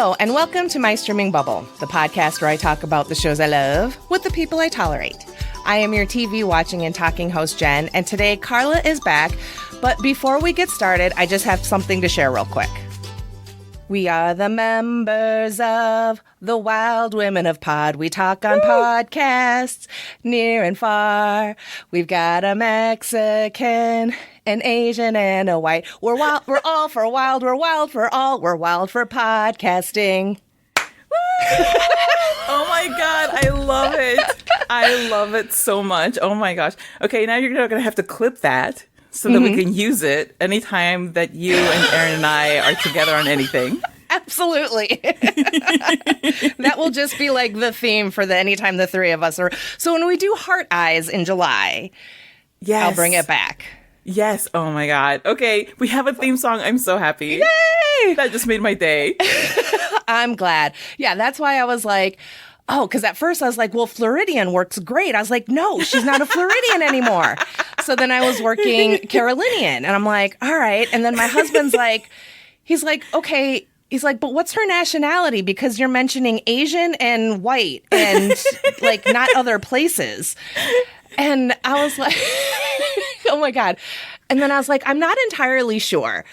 Hello, and welcome to My Streaming Bubble, the podcast where I talk about the shows I love with the people I tolerate. I am your TV watching and talking host, Jen, and today Carla is back. But before we get started, I just have something to share real quick. We are the members of the Wild Women of Pod. We talk on podcasts near and far. We've got a Mexican, an Asian, and a white. We're wild. We're all for wild. We're wild for all. We're wild for podcasting. Oh my God, I love it. I love it so much. Oh my gosh. Okay, now you're going to have to clip that so that we can use it anytime that you and Aaron and I are together on anything. Absolutely. That will just be like the theme for the anytime the three of us are. So when we do Heart Eyes in July, yes, I'll bring it back. Yes. Oh my God. Okay, we have a theme song. I'm so happy. Yay! That just made my day. I'm glad. Yeah, that's why I was like, oh, because at first I was like, well, Floridian works great. I was like, no, she's not a Floridian anymore. So then I was working Carolinian, and I'm like, all right. And then my husband's like, he's like, okay. He's like, but what's her nationality? Because you're mentioning Asian and white and like not other places. And I was like, oh my God. And then I was like, I'm not entirely sure.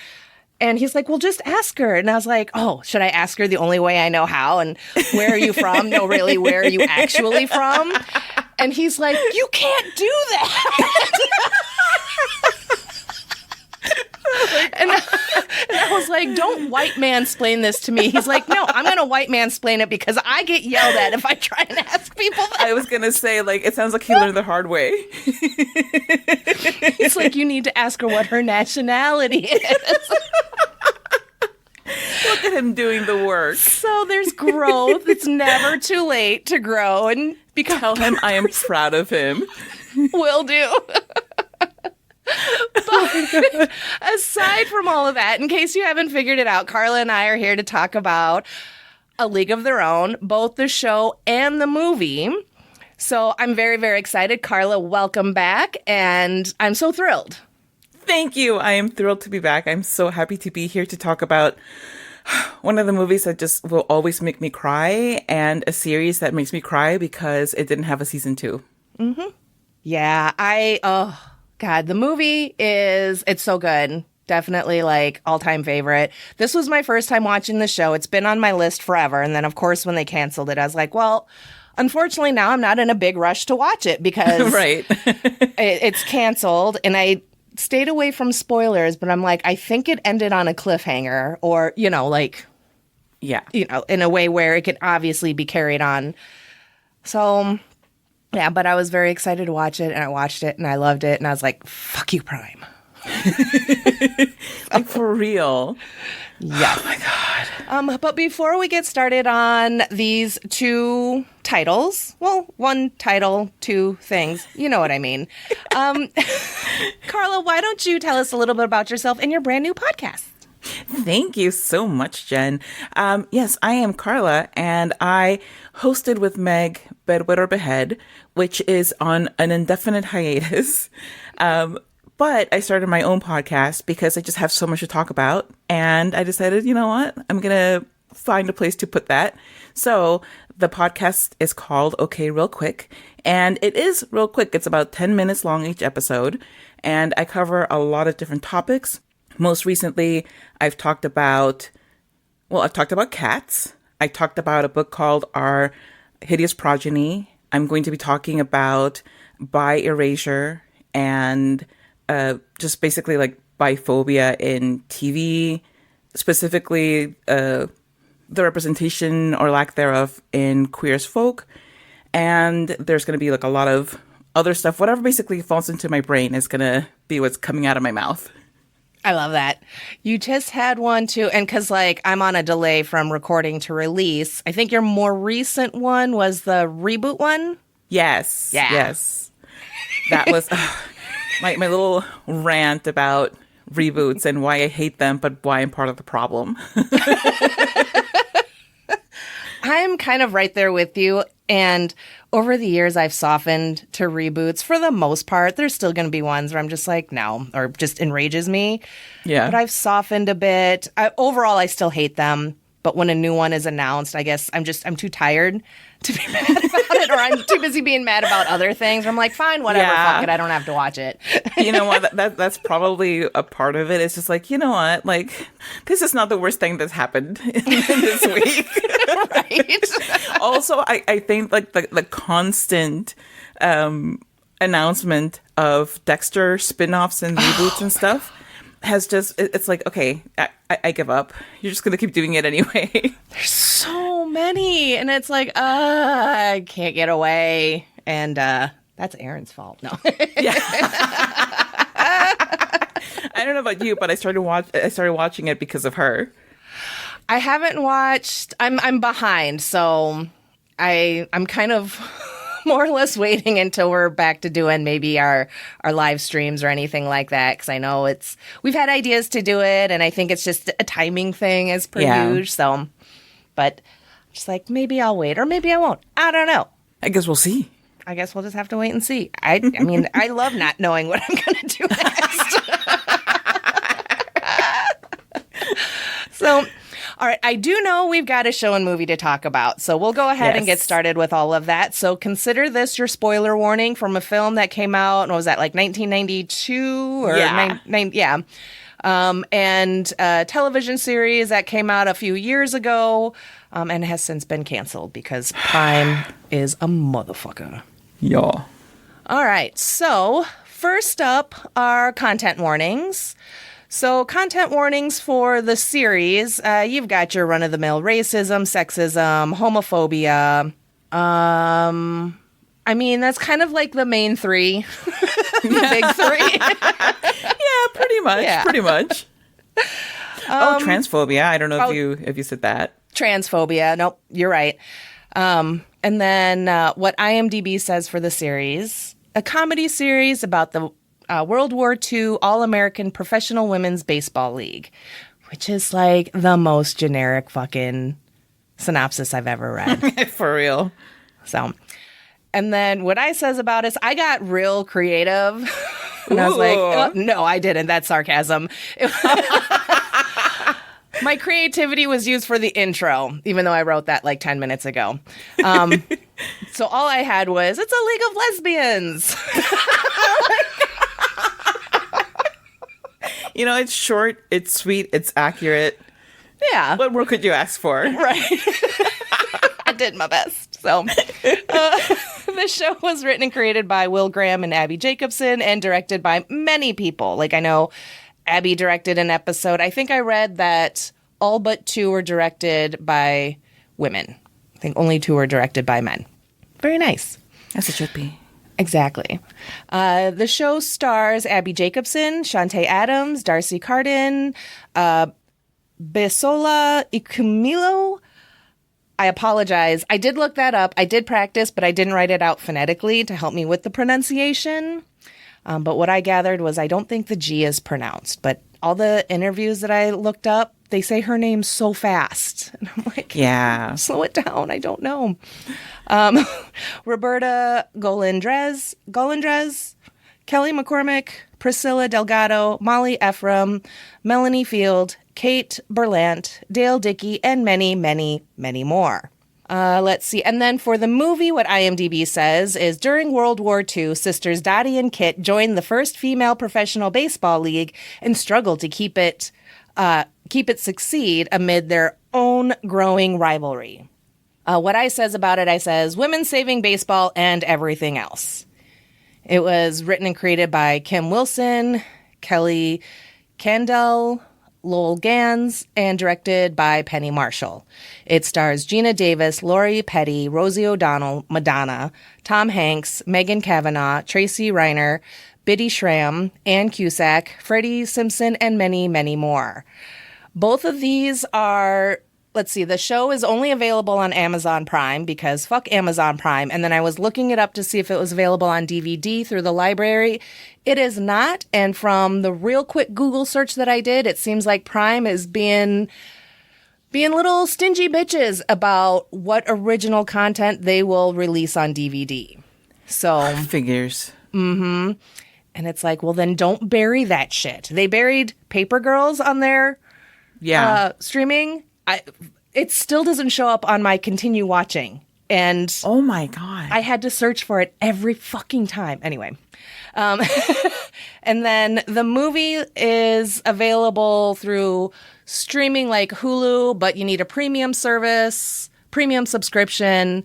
And he's like, well, just ask her. And I was like, oh, should I ask her the only way I know how? And where are you from? No, really, where are you actually from? And he's like, you can't do that. And I was like, don't white mansplain this to me. He's like, no, I'm going to white mansplain it because I get yelled at if I try and ask people that. I was going to say, like, it sounds like he learned the hard way. He's like, you need to ask her what her nationality is. Look at him doing the work. So there's growth. It's never too late to grow and become. Tell him I am proud of him. Will do. But aside from all of that, in case you haven't figured it out, Carla and I are here to talk about A League of Their Own, both the show and the movie. So I'm very, very excited. Carla, welcome back, and I'm so thrilled. Thank you. I am thrilled to be back. I'm so happy to be here to talk about one of the movies that just will always make me cry, and a series that makes me cry because it didn't have a season 2. Mm-hmm. Yeah, oh God, the movie it's so good. Definitely like all-time favorite. This was my first time watching the show. It's been on my list forever. And then of course, when they canceled it, I was like, well, unfortunately now I'm not in a big rush to watch it because right. It's canceled. And I stayed away from spoilers, but I'm like, I think it ended on a cliffhanger or, like, yeah, in a way where it could obviously be carried on. So yeah, but I was very excited to watch it, and I watched it, and I loved it, and I was like, fuck you, Prime. Like, for real. Yeah. Oh, my God. But before we get started on these two titles, well, one title, two things, you know what I mean. Carla, why don't you tell us a little bit about yourself and your brand new podcast? Thank you so much, Jen. Yes, I am Carla, and I hosted with Meg Bedwetter Behead, which is on an indefinite hiatus. But I started my own podcast because I just have so much to talk about. And I decided, you know what? I'm going to find a place to put that. So the podcast is called Okay Real Quick. And it is real quick. It's about 10 minutes long each episode. And I cover a lot of different topics. Most recently, I've talked about cats. I talked about a book called Our Hideous Progeny. I'm going to be talking about bi erasure and just basically like biphobia in TV, specifically the representation or lack thereof in queer as folk. And there's going to be like a lot of other stuff. Whatever basically falls into my brain is going to be what's coming out of my mouth. I love that. You just had one too. And because like I'm on a delay from recording to release, I think your more recent one was the reboot one. Yes. Yeah. Yes. That was my little rant about reboots and why I hate them, but why I'm part of the problem. I'm kind of right there with you. And over the years, I've softened to reboots for the most part. There's still going to be ones where I'm just like, no, or just enrages me. Yeah. But I've softened a bit. Overall, I still hate them. But when a new one is announced, I guess I'm too tired to be mad about it, or I'm too busy being mad about other things. I'm like, fine, whatever, fuck it, I don't have to watch it. You know what? That's probably a part of it. It's just like, you know what? Like, this is not the worst thing that's happened this week. Right. Also, I think like the constant announcement of Dexter spin-offs and reboots and stuff has just, it's like, okay, I give up. You're just going to keep doing it anyway. There's so many. And it's like, I can't get away. And that's Erin's fault. No. Yeah. I don't know about you, but I started watching it because of her. I haven't watched, I'm behind. So I'm kind of more or less waiting until we're back to doing maybe our live streams or anything like that, because I know we've had ideas to do it, and I think it's just a timing thing as per usual. So, but just like, maybe I'll wait or maybe I won't. I don't know. I guess we'll see. I guess we'll just have to wait and see. I mean, I love not knowing what I'm going to do next. So, all right, I do know we've got a show and movie to talk about, so we'll go ahead and get started with all of that. So consider this your spoiler warning from a film that came out, what was that, like 1992? Or yeah. And a television series that came out a few years ago and has since been canceled because Prime is a motherfucker. Yeah. All right, so first up are content warnings. So content warnings for the series, you've got your run-of-the-mill racism, sexism, homophobia. I mean, that's kind of like the main three, the big three. Yeah, pretty much. Yeah. Pretty much. Transphobia. I don't know if you said that. Transphobia. Nope, you're right. And then what IMDb says for the series, a comedy series about the World War II All-American Professional Women's Baseball League, which is like the most generic fucking synopsis I've ever read. For real. So, and then what I says about it is I got real creative. And I was like, no, I didn't. That's sarcasm. My creativity was used for the intro, even though I wrote that like 10 minutes ago. So all I had was, it's a league of lesbians. You know, it's short, it's sweet, it's accurate. Yeah. What more could you ask for? Right. I did my best. So, the show was written and created by Will Graham and Abby Jacobson and directed by many people. Like, I know Abby directed an episode. I think I read that all but 2 were directed by women. I think only 2 were directed by men. Very nice. As it should be. Exactly. The show stars Abby Jacobson, Shantae Adams, Darcy Carden, Bisola Ikumilo. I apologize. I did look that up. I did practice, but I didn't write it out phonetically to help me with the pronunciation. But what I gathered was I don't think the G is pronounced. But all the interviews that I looked up, they say her name so fast. And I'm like, yeah, slow it down. I don't know. Roberta Golindrez, Kelly McCormick, Priscilla Delgado, Molly Ephraim, Melanie Field, Kate Berlant, Dale Dickey, and many, many, many more. Let's see. And then for the movie, what IMDb says is during World War II, sisters Dottie and Kit joined the first female professional baseball league and struggled to keep it succeed amid their own growing rivalry. What I says about it, I says, women saving baseball and everything else. It was written and created by Kim Wilson, Kelly Candell, Lowell Gans, and directed by Penny Marshall. It stars Gina Davis, Lori Petty, Rosie O'Donnell, Madonna, Tom Hanks, Megan Cavanaugh, Tracy Reiner, Biddy Schramm, Ann Cusack, Freddie Simpson, and many, many more. Both of these are... Let's see, the show is only available on Amazon Prime because fuck Amazon Prime. And then I was looking it up to see if it was available on DVD through the library. It is not. And from the real quick Google search that I did, it seems like Prime is being little stingy bitches about what original content they will release on DVD. So figures. Mm-hmm. And it's like, well, then don't bury that shit. They buried Paper Girls on their streaming. it still doesn't show up on my continue watching. And oh my God. I had to search for it every fucking time. Anyway. And then the movie is available through streaming like Hulu, but you need a premium subscription.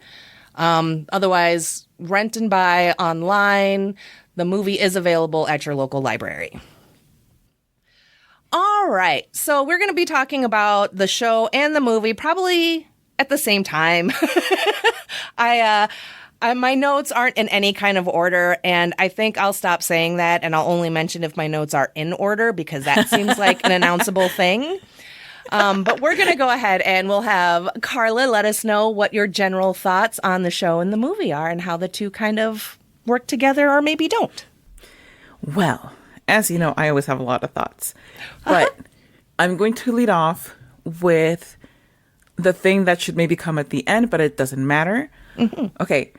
Otherwise, rent and buy online. The movie is available at your local library. All right. So we're going to be talking about the show and the movie probably at the same time. My notes aren't in any kind of order, and I think I'll stop saying that, and I'll only mention if my notes are in order, because that seems like an announceable thing. But we're going to go ahead and we'll have Carla let us know what your general thoughts on the show and the movie are and how the two kind of work together or maybe don't. Well, as you know, I always have a lot of thoughts, but I'm going to lead off with the thing that should maybe come at the end, but it doesn't matter. Mm-hmm. Okay.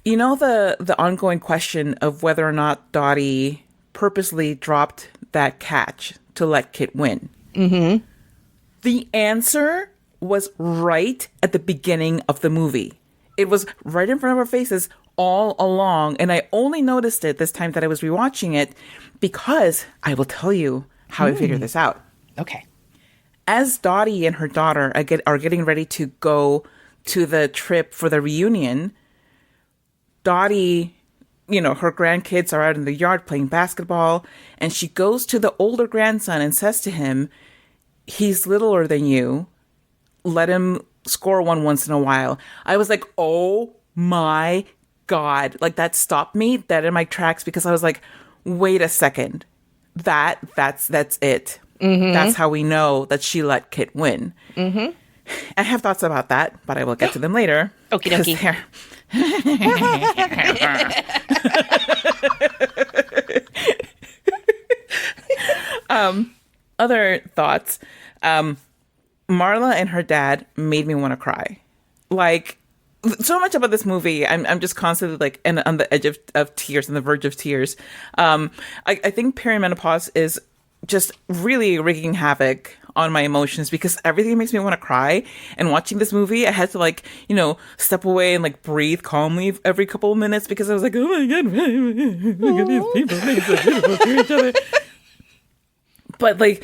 You know, the ongoing question of whether or not Dottie purposely dropped that catch to let Kit win. Mm-hmm. The answer was right at the beginning of the movie. It was right in front of our faces all along. And I only noticed it this time that I was rewatching it because I will tell you how I figured this out. Okay. As Dottie and her daughter are getting ready to go to the trip for the reunion, Dottie, you know, her grandkids are out in the yard playing basketball, and she goes to the older grandson and says to him, he's littler than you. Let him score one once in a while. I was like, oh my God. Like, that stopped me dead in my tracks because I was like, wait a second. That's it. Mm-hmm. That's how we know that she let Kit win. Mm-hmm. I have thoughts about that, but I will get to them later. Okie dokie. Other thoughts. Marla and her dad made me want to cry. Like, so much about this movie, I'm just constantly like on the edge of tears, on the verge of tears. I think perimenopause is just really wreaking havoc on my emotions because everything makes me want to cry. And watching this movie, I had to like, you know, step away and like breathe calmly every couple of minutes because I was like, oh my God, look at these people being so beautiful to each other. But like,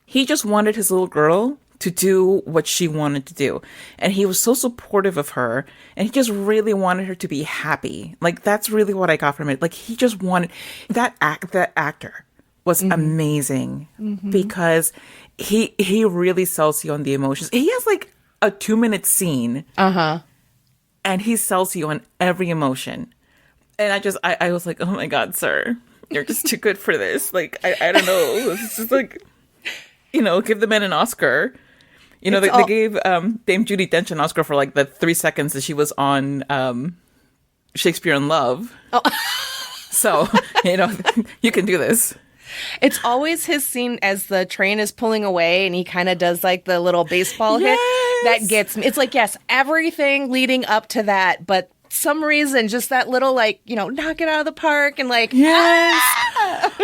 he just wanted his little girl to do what she wanted to do. And he was so supportive of her. And he just really wanted her to be happy. Like, that's really what I got from it. Like, he just wanted that actor was amazing because he really sells you on the emotions. He has like a 2-minute scene. And he sells you on every emotion. And I was like, oh my God, sir, you're just too good for this. Like, I don't know. It's just like, you know, give the man an Oscar. You know, they gave Dame Judi Dench an Oscar for like the 3 seconds that she was on Shakespeare in Love. Oh. So, you know, you can do this. It's always his scene as the train is pulling away and he kind of does like the little baseball hit that gets me. It's like, yes, everything leading up to that, but some reason, just that little like, you know, knock it out of the park and like, yes.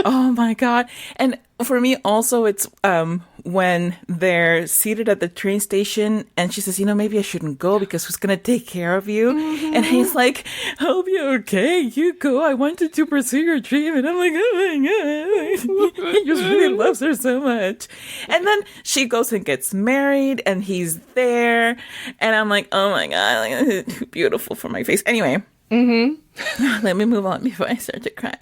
Oh my God. And for me also, it's when they're seated at the train station and she says, you know, maybe I shouldn't go because who's going to take care of you? Mm-hmm. And he's like, hope you're okay. You go. I wanted to pursue your dream. And I'm like, oh my God. He just really loves her so much. And then she goes and gets married and he's there. And I'm like, oh my God, like, too beautiful for my face. Anyway, let me move on before I start to cry.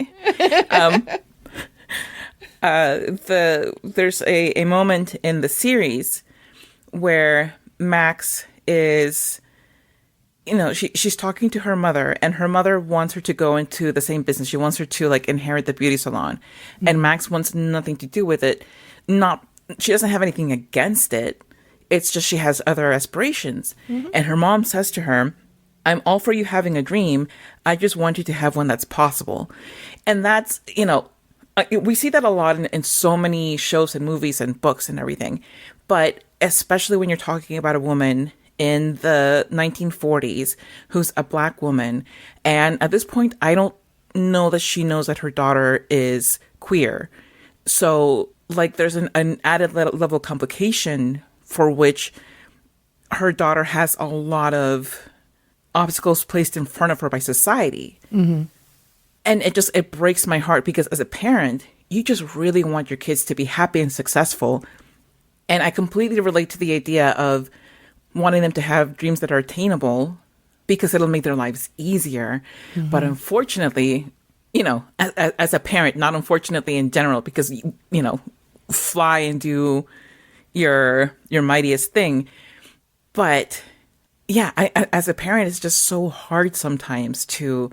There's a moment in the series where Max is, you know, she's talking to her mother and her mother wants her to go into the same business. She wants her to like inherit the beauty salon and Max wants nothing to do with it. She doesn't have anything against it. It's just she has other aspirations. And her mom says to her, I'm all for you having a dream. I just want you to have one that's possible. And that's, you know, we see that a lot in so many shows and movies and books and everything. But especially when you're talking about a woman in the 1940s who's a Black woman. And at this point, I don't know that she knows that her daughter is queer. So like there's an added level of complication for which her daughter has a lot of obstacles placed in front of her by society. And it breaks my heart because as a parent, you just really want your kids to be happy and successful. And I completely relate to the idea of wanting them to have dreams that are attainable because it'll make their lives easier. But unfortunately, you know, as a parent, not unfortunately in general, because, you know, fly and do your mightiest thing. But yeah, as a parent, it's just so hard sometimes to,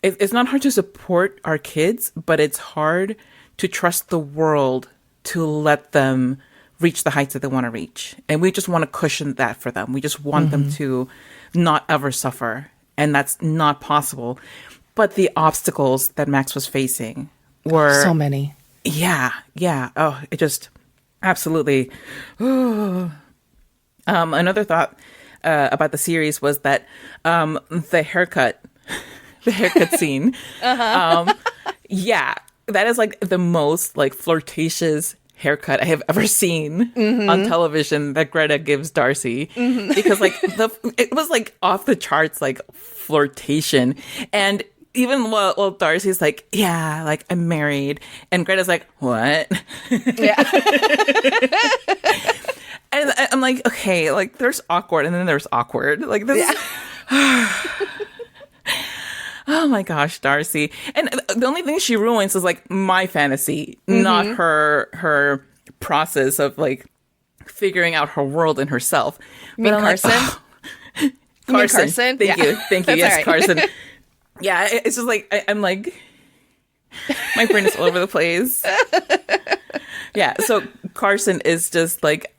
it's not hard to support our kids, but it's hard to trust the world to let them reach the heights that they want to reach. And we just want to cushion that for them. We just want them to not ever suffer. And that's not possible. But the obstacles that Max was facing were so many. Yeah. Oh, it just absolutely. Another thought about the series was that the haircut scene. Yeah, that is like the most like flirtatious haircut I have ever seen on television that Greta gives Darcy, because like it was like off the charts like flirtation. And even while Darcy's like, yeah, like I'm married, and Greta's like, what? Yeah. And I'm like, okay, like there's awkward and then there's awkward. Like this. Yeah. Oh my gosh, Darcy. And the only thing she ruins is like my fantasy, not her process of like figuring out her world and herself. You mean Carson? Like, Carson. Thank you. Yes, right. Carson. Yeah, it's just like, I'm like, my brain is all over the place. Yeah, so Carson is just like,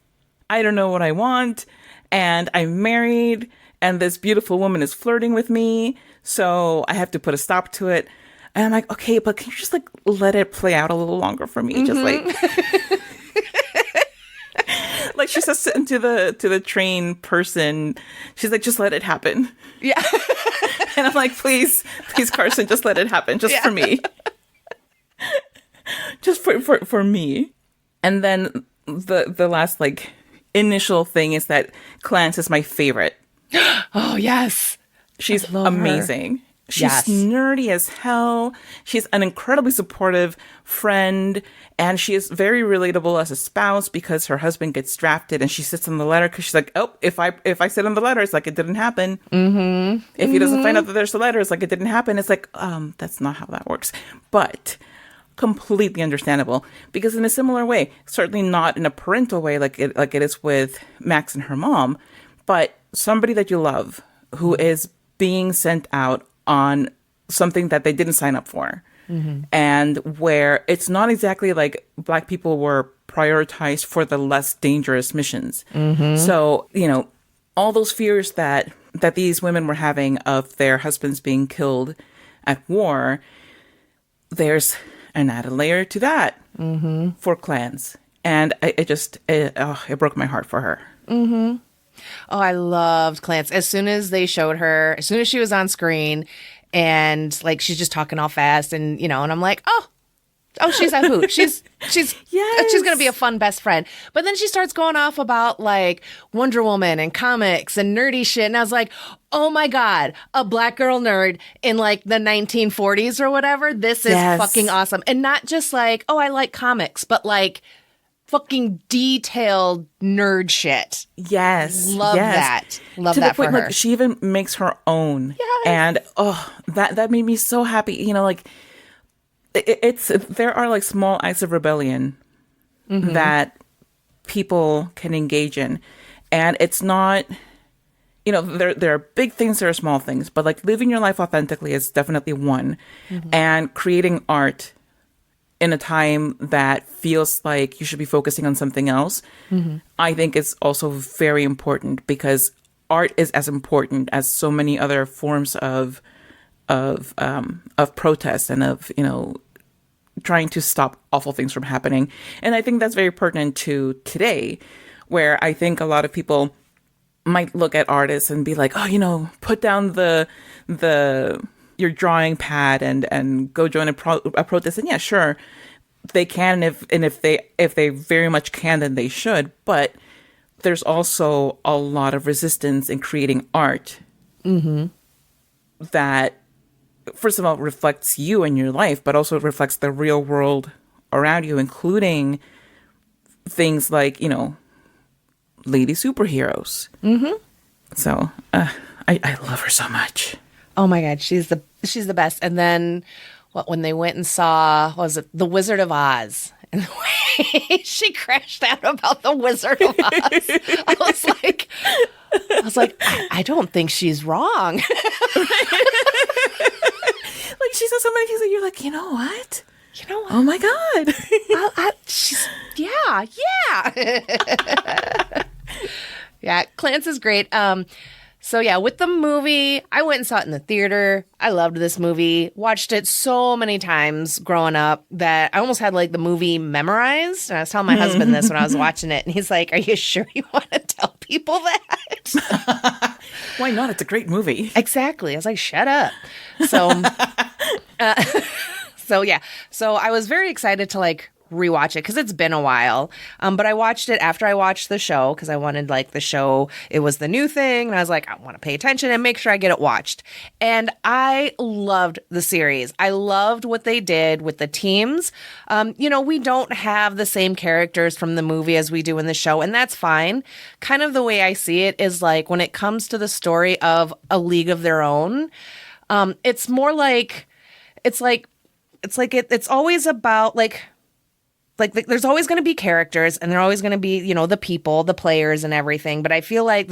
I don't know what I want, and I'm married, and this beautiful woman is flirting with me, so I have to put a stop to it. And I'm like, okay, but can you just like let it play out a little longer for me? Just like, like she says to the train person, she's like, just let it happen. Yeah. And I'm like, please, Carson, just let it happen, just for me, just for me. And then the last like initial thing is that Clance is my favorite. Oh yes. She's amazing. Her. She's nerdy as hell. She's an incredibly supportive friend, and she is very relatable as a spouse because her husband gets drafted, and she sits on the letter because she's like, oh, if I sit on the letter, it's like it didn't happen. If he doesn't find out that there's a letter, it's like it didn't happen. It's like, that's not how that works. But completely understandable, because in a similar way, certainly not in a parental way like it is with Max and her mom, but somebody that you love who is being sent out on something that they didn't sign up for, and where it's not exactly like Black people were prioritized for the less dangerous missions. So, you know, all those fears that these women were having of their husbands being killed at war, there's an added layer to that for Clance. And it broke my heart for her. Oh, I loved Clance. As soon as they showed her, as soon as she was on screen, and like she's just talking all fast, and you know, and I'm like, oh, she's a hoot. She's gonna be a fun best friend. But then she starts going off about like Wonder Woman and comics and nerdy shit, and I was like, oh my god, a Black girl nerd in like the 1940s or whatever. This is fucking awesome, and not just like, oh, I like comics, but like fucking detailed nerd shit. Love that. Love that for her. Like, she even makes her own. And that made me so happy. You know, like there are like small acts of rebellion that people can engage in, and it's not, you know, there are big things, there are small things, but like living your life authentically is definitely one, and creating art in a time that feels like you should be focusing on something else, I think is also very important, because art is as important as so many other forms of protest and of, you know, trying to stop awful things from happening. And I think that's very pertinent to today, where I think a lot of people might look at artists and be like, oh, you know, put down your drawing pad and go join a protest. And yeah, sure, they can, if they very much can, then they should. But there's also a lot of resistance in creating art that, first of all, reflects you and your life, but also reflects the real world around you, including things like, lady superheroes. So I love her so much. Oh my God, she's the best. And then when they went and saw, what was it, The Wizard of Oz, and the way she crashed out about The Wizard of Oz, I was like, I don't think she's wrong. Like, she said so many things that you're like, you know what? Oh my God. Yeah. Yeah, Clance is great. So yeah, with the movie, I went and saw it in the theater. I loved this movie. Watched it so many times growing up that I almost had like the movie memorized. And I was telling my husband this when I was watching it, and he's like, "Are you sure you want to tell people that?" Why not? It's a great movie. Exactly. I was like, "Shut up." So, so yeah. So I was very excited to like rewatch it because it's been a while. But I watched it after I watched the show because I wanted like the show. It was the new thing. And I was like, I want to pay attention and make sure I get it watched. And I loved the series. I loved what they did with the teams. We don't have the same characters from the movie as we do in the show. And that's fine. Kind of the way I see it is like when it comes to the story of A League of Their Own, it's more like, it's always about like there's always going to be characters and they're always going to be, the people, the players and everything. But I feel like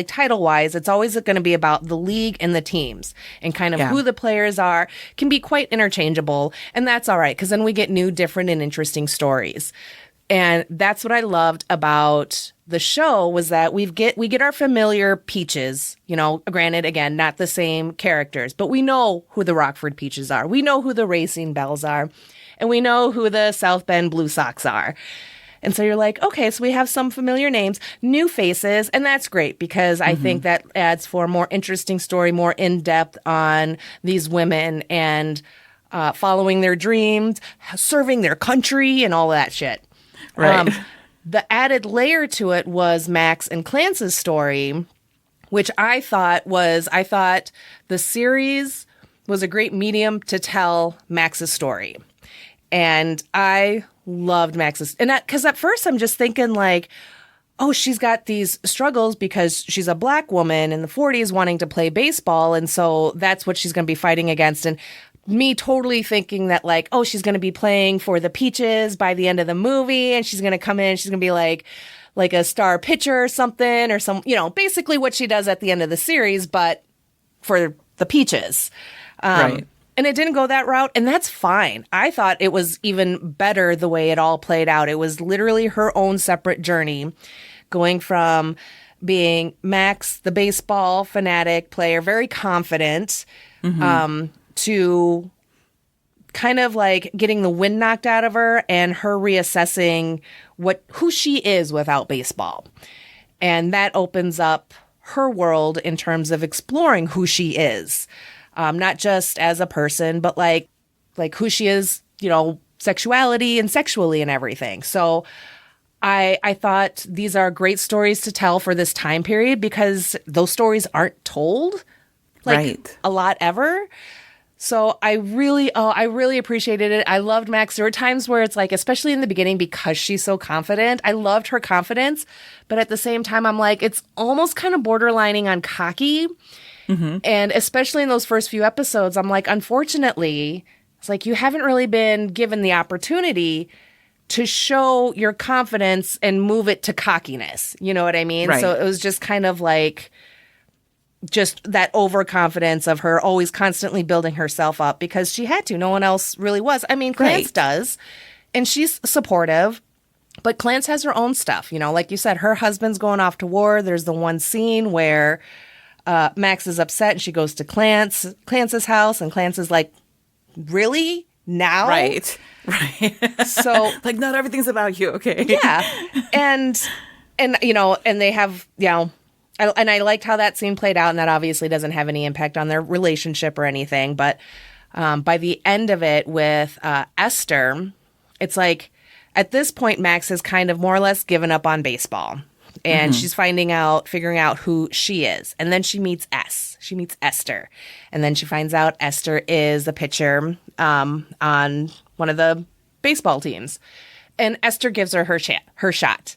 title wise, it's always going to be about the league and the teams and kind of who the players are can be quite interchangeable. And that's all right. Cause then we get new, different and interesting stories. And that's what I loved about the show was that we get our familiar Peaches, granted, again, not the same characters, but we know who the Rockford Peaches are. We know who the Racing Bells are. And we know who the South Bend Blue Sox are. And so you're like, okay, so we have some familiar names, new faces, and that's great because I think that adds for a more interesting story, more in-depth on these women and following their dreams, serving their country, and all that shit. Right. The added layer to it was Max and Clance's story, which I thought the series was a great medium to tell Max's story. And I loved Max's, and because at first I'm just thinking like, oh, she's got these struggles because she's a black woman in the 40s wanting to play baseball. And so that's what she's going to be fighting against. And me totally thinking that like, oh, she's going to be playing for the Peaches by the end of the movie. And she's going to come in, she's going to be like a star pitcher or something or basically what she does at the end of the series, but for the Peaches. Right. And it didn't go that route, and that's fine. I thought it was even better the way it all played out. It was literally her own separate journey, going from being Max, the baseball fanatic player, very confident, to kind of like getting the wind knocked out of her and her reassessing who she is without baseball. And that opens up her world in terms of exploring who she is. Not just as a person, but like who she is, sexuality and sexually and everything. So I thought these are great stories to tell for this time period because those stories aren't told a lot ever. So I really appreciated it. I loved Max. There were times where it's like, especially in the beginning, because she's so confident, I loved her confidence. But at the same time, I'm like, it's almost kind of borderlining on cocky. And especially in those first few episodes, I'm like, unfortunately, it's like you haven't really been given the opportunity to show your confidence and move it to cockiness. You know what I mean? Right. So it was just kind of like just that overconfidence of her always constantly building herself up because she had to. No one else really was. I mean, Clance does, and she's supportive. But Clance has her own stuff. Like you said, her husband's going off to war. There's the one scene where Max is upset and she goes to Clance's house, and Clance is like, really? Now? Right. So like, not everything's about you, okay? Yeah. And they have, and I liked how that scene played out, and that obviously doesn't have any impact on their relationship or anything. But by the end of it with Esther, it's like, at this point, Max has kind of more or less given up on baseball. and she's figuring out who she is. And then she meets Esther. And then she finds out Esther is a pitcher on one of the baseball teams. And Esther gives her her shot.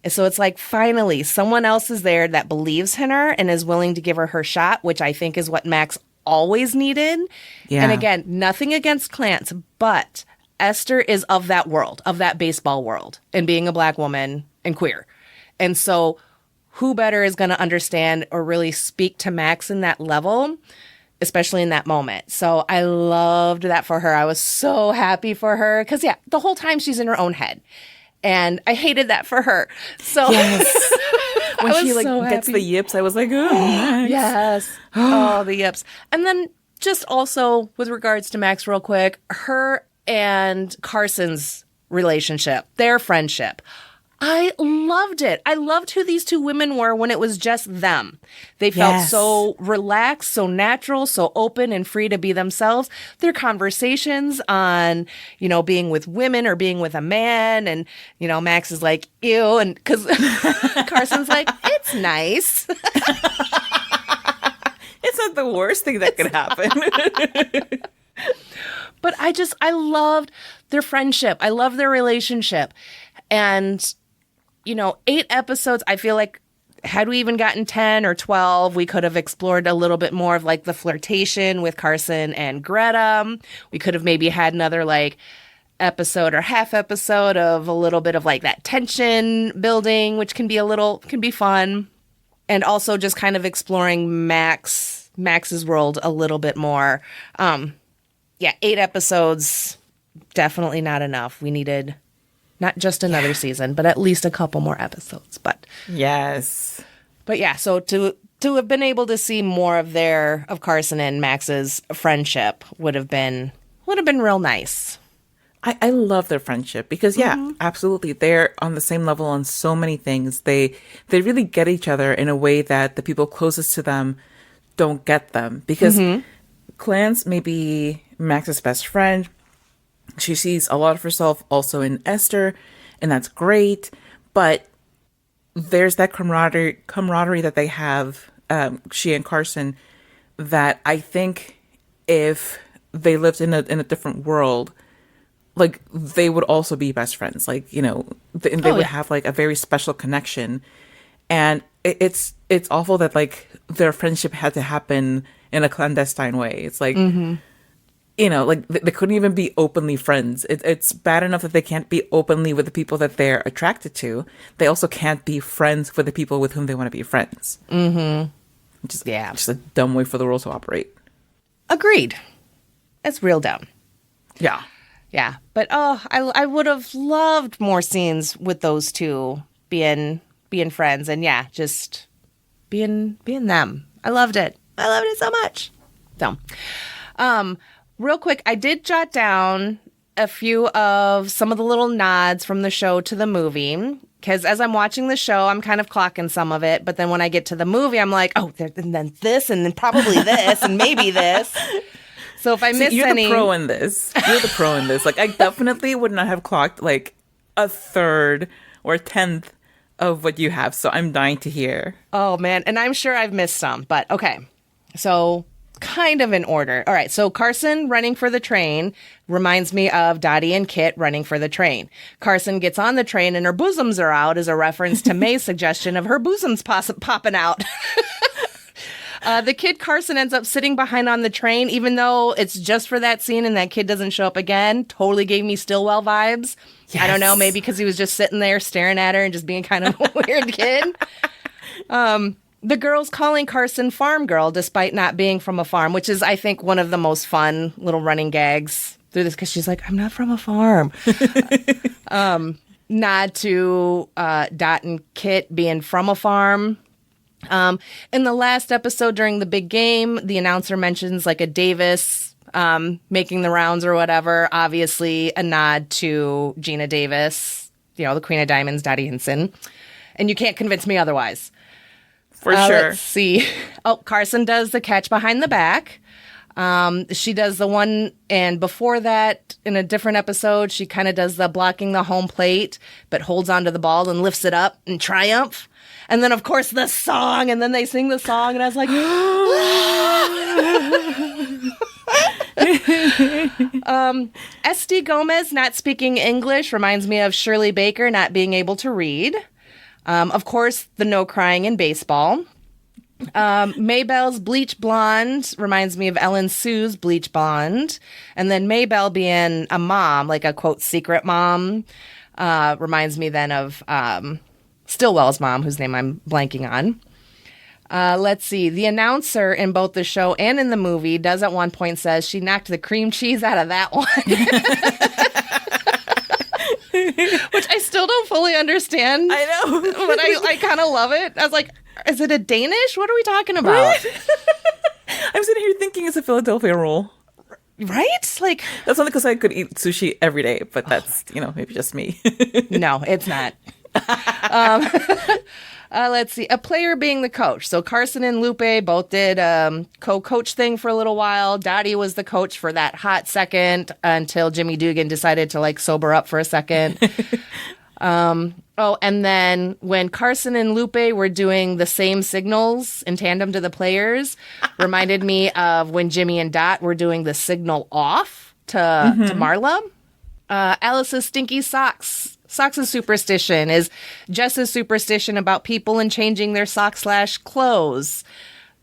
And so it's like, finally, someone else is there that believes in her and is willing to give her her shot, which I think is what Max always needed. Yeah. And again, nothing against Clance, but Esther is of that world, of that baseball world, and being a Black woman and queer. And so who better is going to understand or really speak to Max in that level, especially in that moment. So I loved that for her. I was so happy for her because, yeah, the whole time she's in her own head. And I hated that for her. So yes. When she gets the yips, I was like, oh, Max. Yes. Oh, the yips. And then just also with regards to Max real quick, her and Carson's relationship, their friendship. I loved it. I loved who these two women were when it was just them. They felt so relaxed, so natural, so open and free to be themselves. Their conversations on, being with women or being with a man. And, Max is like, ew. And because Carson's like, it's nice. It's not the worst thing that could happen. But I loved their friendship. I love their relationship. And, 8 episodes, I feel like had we even gotten 10 or 12, we could have explored a little bit more of like the flirtation with Carson and Greta. We could have maybe had another episode or half episode of a little bit of that tension building, which can be fun. And also just kind of exploring Max's world a little bit more. 8 episodes, definitely not enough. We needed not just another season, but at least a couple more episodes. But yes. But yeah, so to have been able to see more of Carson and Max's friendship would have been real nice. I love their friendship because absolutely. They're on the same level on so many things. They really get each other in a way that the people closest to them don't get them because Clance may be Max's best friend. She sees a lot of herself also in Esther, and that's great. But there's that camaraderie that they have, she and Carson, that I think if they lived in a different world, they would also be best friends. They would have a very special connection. And it's awful that their friendship had to happen in a clandestine way. It's they couldn't even be openly friends. It's bad enough that they can't be openly with the people that they're attracted to. They also can't be friends with the people with whom they want to be friends. Mm-hmm. Just a dumb way for the world to operate. Agreed. It's real dumb. Yeah. Yeah. But I would have loved more scenes with those two being friends and just being them. I loved it. I loved it so much. So, real quick, I did jot down a few of some of the little nods from the show to the movie. Because as I'm watching the show, I'm kind of clocking some of it. But then when I get to the movie, I'm like, oh, and then this, and then probably this, and maybe this. So if I miss you're any... You're the pro in this. I definitely would not have clocked a third or 10th of what you have. So I'm dying to hear. Oh, man. And I'm sure I've missed some. But okay. So... kind of in order. All right, so Carson running for the train reminds me of Dottie and Kit running for the train. Carson gets on the train and her bosoms are out as a reference to May's suggestion of her bosoms popping out. The kid Carson ends up sitting behind on the train, even though it's just for that scene and that kid doesn't show up again. Totally gave me Stillwell vibes. Yes. I don't know, maybe because he was just sitting there staring at her and just being kind of a weird kid. The girls calling Carson farm girl despite not being from a farm, which is, I think, one of the most fun little running gags through this because she's like, I'm not from a farm. Nod to Dot and Kit being from a farm. In the last episode during the big game, the announcer mentions a Davis making the rounds or whatever. Obviously, a nod to Gina Davis, the Queen of Diamonds, Dottie Hinson. And you can't convince me otherwise. For sure. Let's see. Oh, Carson does the catch behind the back. She does the one, and before that, in a different episode, she kind of does the blocking the home plate, but holds onto the ball and lifts it up in triumph. And then, of course, the song, and then they sing the song, and I was like, SD Gomez not speaking English reminds me of Shirley Baker not being able to read. Of course, the no crying in baseball. Maybelle's bleach blonde reminds me of Ellen Sue's bleach blonde. And then Maybelle being a mom, like a quote secret mom, reminds me then of Stillwell's mom, whose name I'm blanking on. Let's see. The announcer in both the show and in the movie does at one point says she knocked the cream cheese out of that one. Which I still don't fully understand. I know. But I kind of love it. I was like, is it a Danish? What are we talking about? I'm sitting here thinking it's a Philadelphia roll. Right? Like, that's only because I could eat sushi every day, but that's, maybe just me. No, it's not. Let's see. A player being the coach. So Carson and Lupe both did co-coach thing for a little while. Dottie was the coach for that hot second until Jimmy Dugan decided to sober up for a second. And then when Carson and Lupe were doing the same signals in tandem to the players, reminded me of when Jimmy and Dot were doing the signal off to Marla. Alice's stinky socks. Socks' superstition is Jess's superstition about people and changing their socks/clothes.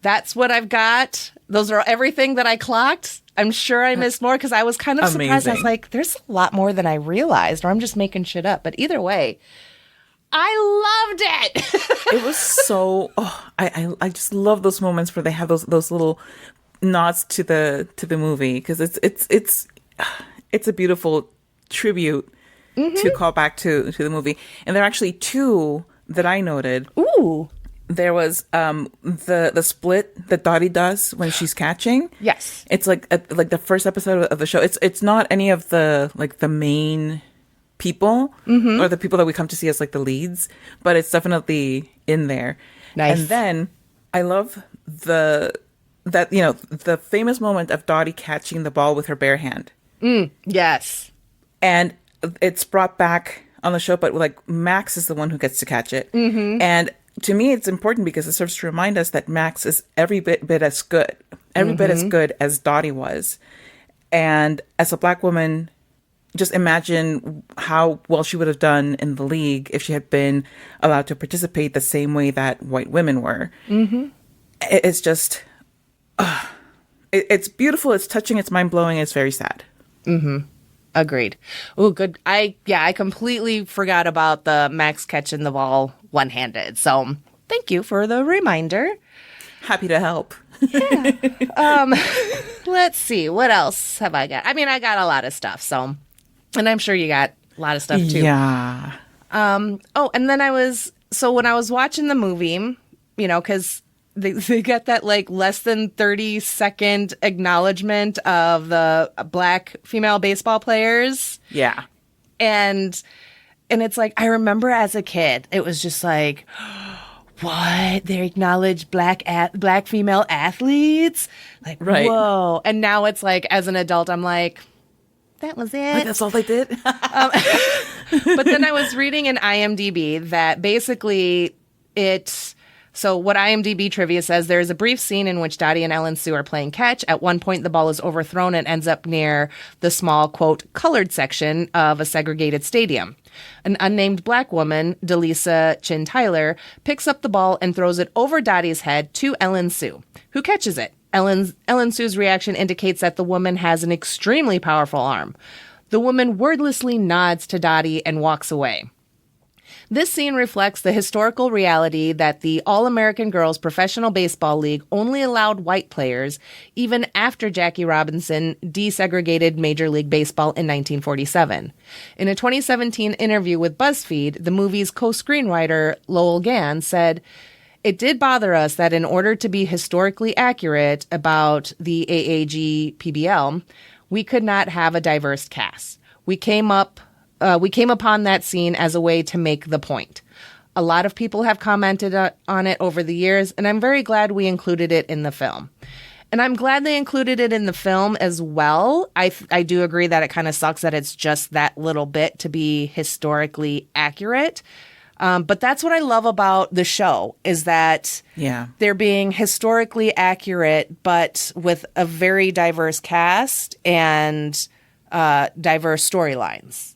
That's what I've got. Those are everything that I clocked. I'm sure I missed more because I was kind of surprised. I was like, there's a lot more than I realized, or I'm just making shit up. But either way, I loved it. It was so. I just love those moments where they have those little nods to the movie, because it's a beautiful tribute to call back to the movie. And there are actually two that I noted. Ooh. There was the split that Dottie does when she's catching. Yes. It's like the first episode of the show. It's not any of the the main people or the people that we come to see as the leads, but it's definitely in there. Nice. And then I love the famous moment of Dottie catching the ball with her bare hand. Yes. And it's brought back on the show, but Max is the one who gets to catch it. And to me, it's important because it serves to remind us that Max is every bit as good, bit as good as Dottie was. And as a Black woman, just imagine how well she would have done in the league if she had been allowed to participate the same way that white women were. It's just, it's beautiful, it's touching, it's mind-blowing, it's very sad. Agreed. Oh, good. I completely forgot about the Max catching the ball one-handed. So thank you for the reminder. Happy to help. Yeah. Let's see. What else have I got? I mean, I got a lot of stuff. So, and I'm sure you got a lot of stuff too. Yeah. And then when I was watching the movie, because they get that less than 30-second acknowledgement of the Black female baseball players. Yeah. And it's I remember as a kid, it was just what? They acknowledge black female athletes? Right. Whoa. And now it's as an adult, I'm that was it. That's all they did? But then I was reading in IMDb that basically so what IMDb trivia says, there is a brief scene in which Dottie and Ellen Sue are playing catch. At one point, the ball is overthrown and ends up near the small, quote, colored section of a segregated stadium. An unnamed Black woman, Delisa Chin Tyler, picks up the ball and throws it over Dottie's head to Ellen Sue, who catches it. Ellen Sue's reaction indicates that the woman has an extremely powerful arm. The woman wordlessly nods to Dottie and walks away. This scene reflects the historical reality that the All-American Girls Professional Baseball League only allowed white players even after Jackie Robinson desegregated Major League Baseball in 1947. In a 2017 interview with BuzzFeed, the movie's co-screenwriter Lowell Gann said, "It did bother us that in order to be historically accurate about the AAG-PBL, we could not have a diverse cast. We came upon that scene as a way to make the point. A lot of people have commented on it over the years, and I'm very glad we included it in the film." And I'm glad they included it in the film as well. I do agree that it kind of sucks that it's just that little bit to be historically accurate. But that's what I love about the show is that they're being historically accurate, but with a very diverse cast and diverse storylines.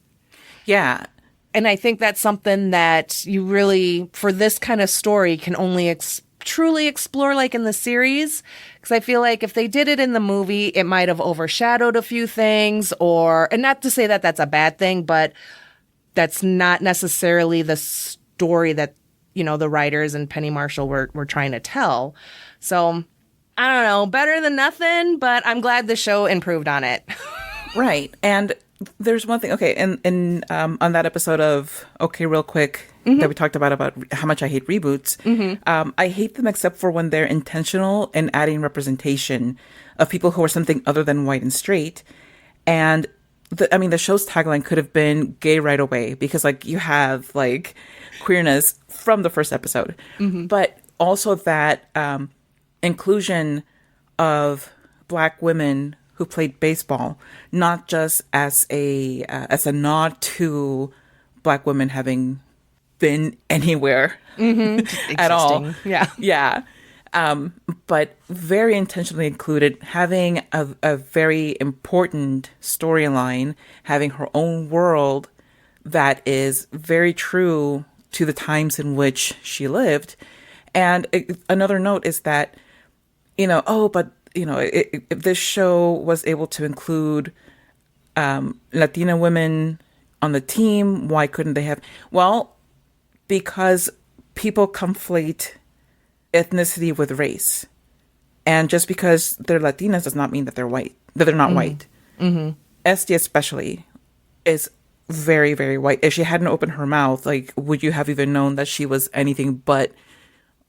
Yeah. And I think that's something that you really, for this kind of story, can only truly explore like in the series. Because I feel like if they did it in the movie, it might have overshadowed a few things and not to say that that's a bad thing, but that's not necessarily the story that, the writers and Penny Marshall were trying to tell. So I don't know, better than nothing, but I'm glad the show improved on it. Right. And there's one thing, okay, and on that episode of Okay Real Quick that we talked about how much I hate reboots, I hate them except for when they're intentional in adding representation of people who are something other than white and straight. And the show's tagline could have been gay right away because like you have like queerness from the first episode, but also that inclusion of Black women who played baseball, not just as a nod to Black women having been anywhere at all. Yeah. But very intentionally included, having a very important storyline, having her own world that is very true to the times in which she lived. And another note is that, if this show was able to include Latina women on the team, why couldn't they have? Well, because people conflate ethnicity with race. And just because they're Latinas does not mean that they're white, that they're not white. Esty especially is very, very white. If she hadn't opened her mouth, like, would you have even known that she was anything but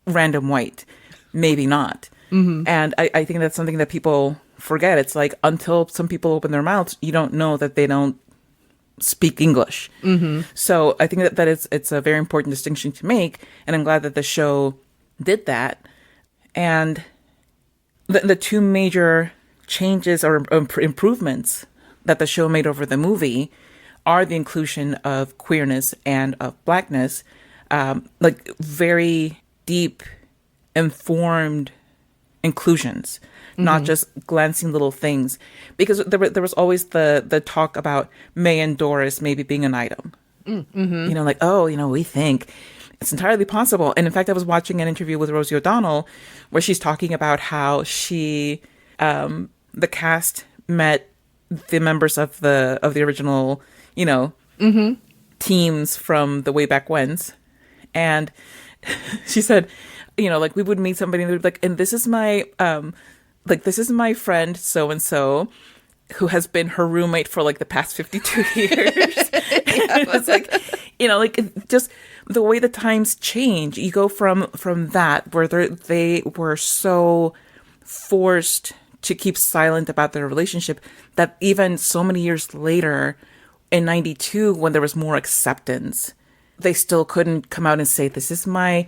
random white? Maybe not. And I think that's something that people forget. It's like, until some people open their mouths, you don't know that they don't speak English. So I think that it's a very important distinction to make. And I'm glad that the show did that. And the two major changes or improvements that the show made over the movie are the inclusion of queerness and of Blackness, like very deep, informed inclusions, not just glancing little things. Because there was always the talk about May and Doris maybe being an item. Like, we think it's entirely possible. And in fact, I was watching an interview with Rosie O'Donnell where she's talking about how the cast met the members of the original, teams from the way back whens. And she said, like, we would meet somebody and they'd be like, and this is my friend so-and-so who has been her roommate for like the past 52 years. And it's like, just the way the times change, you go from that where they were so forced to keep silent about their relationship that even so many years later in 92, when there was more acceptance, they still couldn't come out and say, this is my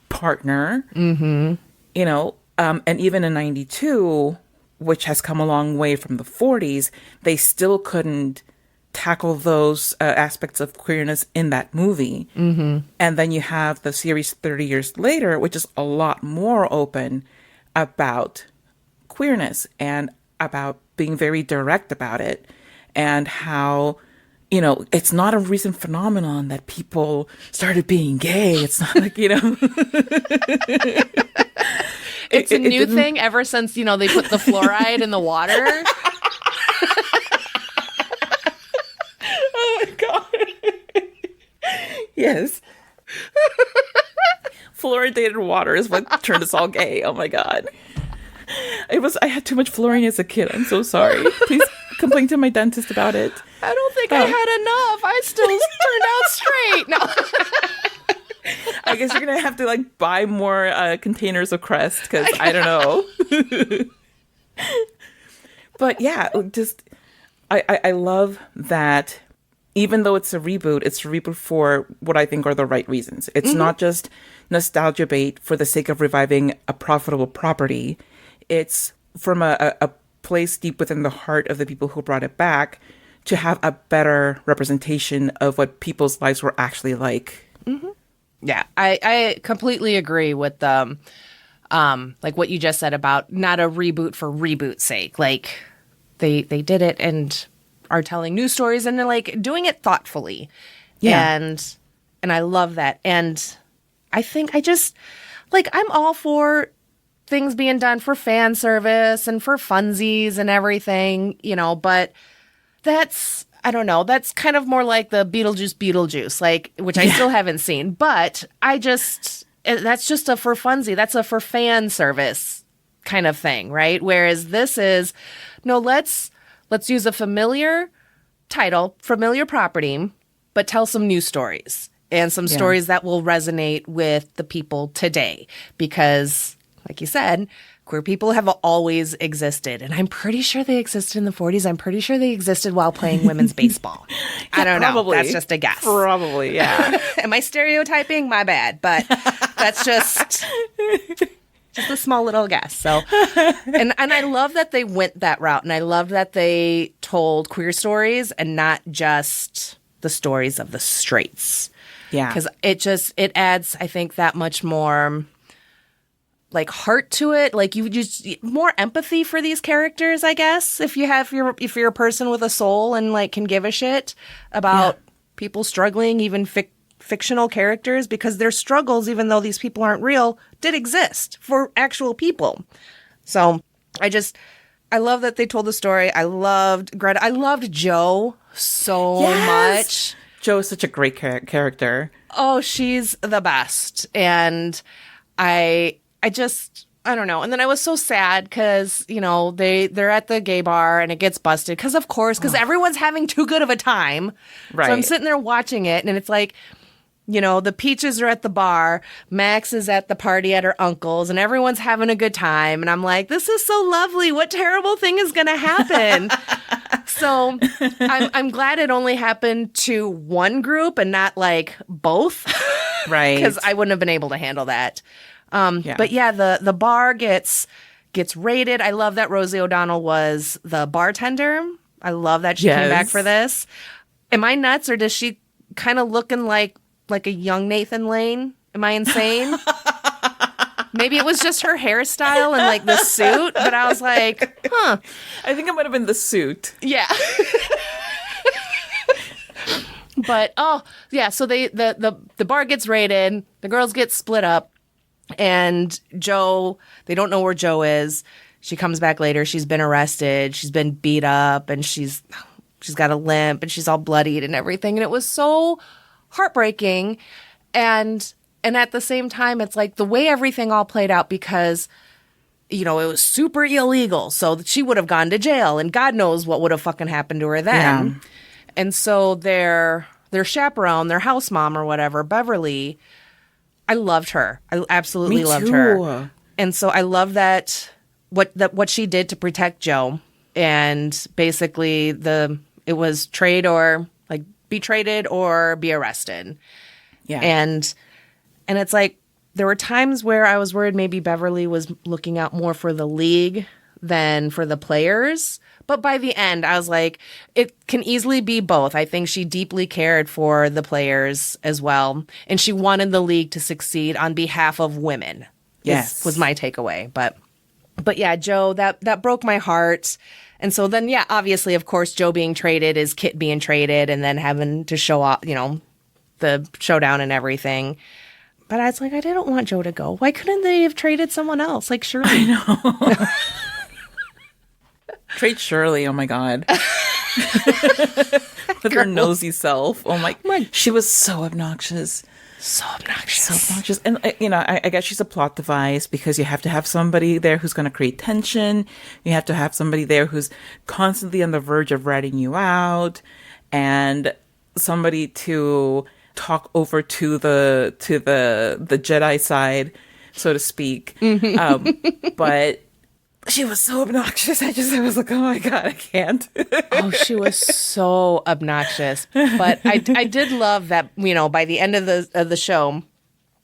partner, and even in 92, which has come a long way from the 40s, they still couldn't tackle those aspects of queerness in that movie. And then you have the series 30 years later, which is a lot more open about queerness and about being very direct about it, and how it's not a recent phenomenon that people started being gay. It's not like, It's a new thing ever since, they put the fluoride in the water. Oh my God. Yes. Fluoridated water is what turned us all gay. Oh my God. I had too much fluorine as a kid. I'm so sorry. Please complain to my dentist about it. I don't think I had enough. I still turned out straight. No. I guess you're going to have to like buy more containers of Crest because I don't know. But yeah, just I love that even though it's a reboot for what I think are the right reasons. It's not just nostalgia bait for the sake of reviving a profitable property. It's from a place deep within the heart of the people who brought it back to have a better representation of what people's lives were actually like. Mm-hmm. Yeah, I completely agree with like what you just said about not a reboot for reboot's sake. Like they did it and are telling new stories and they're like doing it thoughtfully. Yeah. And I love that. And I think I just like I'm all for things being done for fan service and for funsies and everything, you know, but that's, I don't know, that's kind of more like the Beetlejuice, like, which I still haven't seen, but that's just a for funsie. That's a for fan service kind of thing, right? Whereas this is, no, let's use a familiar title, familiar property, but tell some new stories and some stories that will resonate with the people today. Because, like you said, queer people have always existed. And I'm pretty sure they existed in the 40s. I'm pretty sure they existed while playing women's baseball. I don't know. That's just a guess. Probably, yeah. Am I stereotyping? My bad. But that's just a small little guess. So, and I love that they went that route. And I love that they told queer stories and not just the stories of the straights. Yeah. Because it adds, I think, that much more like heart to it. Like you just more empathy for these characters, I guess, if you're a person with a soul and like can give a shit about people struggling, even fictional characters, because their struggles, even though these people aren't real, did exist for actual people. So I love that they told the story. I loved Greta. I loved Joe so much. Joe is such a great character. Oh, she's the best. And I don't know. And then I was so sad because, you know, they're at the gay bar and it gets busted. Because everyone's having too good of a time. Right. So I'm sitting there watching it and it's like, you know, the Peaches are at the bar. Max is at the party at her uncle's and everyone's having a good time. And I'm like, this is so lovely. What terrible thing is going to happen? So I'm glad it only happened to one group and not like both. Right. Because I wouldn't have been able to handle that. But yeah, the bar gets raided. I love that Rosie O'Donnell was the bartender. I love that she came back for this. Am I nuts or does she kind of looking like a young Nathan Lane? Am I insane? Maybe it was just her hairstyle and like the suit, but I was like, huh. I think it might have been the suit. Yeah. But so the bar gets raided, the girls get split up. And Joe, they don't know where Joe is. She comes back later. She's been arrested. She's been beat up and she's got a limp and she's all bloodied and everything. And it was so heartbreaking. And at the same time, it's like the way everything all played out because, you know, it was super illegal. So she would have gone to jail and God knows what would have fucking happened to her then. Yeah. And so their chaperone, their house mom or whatever, Beverly, I loved her. I absolutely loved her. And so I love that what she did to protect Joe. And basically it was trade or like be traded or be arrested. Yeah. And it's like there were times where I was worried maybe Beverly was looking out more for the league than for the players. But by the end, I was like, it can easily be both. I think she deeply cared for the players as well. And she wanted the league to succeed on behalf of women. Yes. Was my takeaway. But yeah, Joe, that broke my heart. And so then, yeah, obviously, of course, Joe being traded is Kit being traded and then having to show up, you know, the showdown and everything. But I was like, I didn't want Joe to go. Why couldn't they have traded someone else? Like, Shirley. I know. Trade Shirley, oh my God. With her nosy self. Oh my God. She was so obnoxious. So obnoxious. And, you know, I guess she's a plot device because you have to have somebody there who's going to create tension. You have to have somebody there who's constantly on the verge of ratting you out. And somebody to talk over to the Jedi side, so to speak. Mm-hmm. But she was so obnoxious. I was like, oh my God, I can't. Oh, she was so obnoxious. But I did love that, you know, by the end of the show,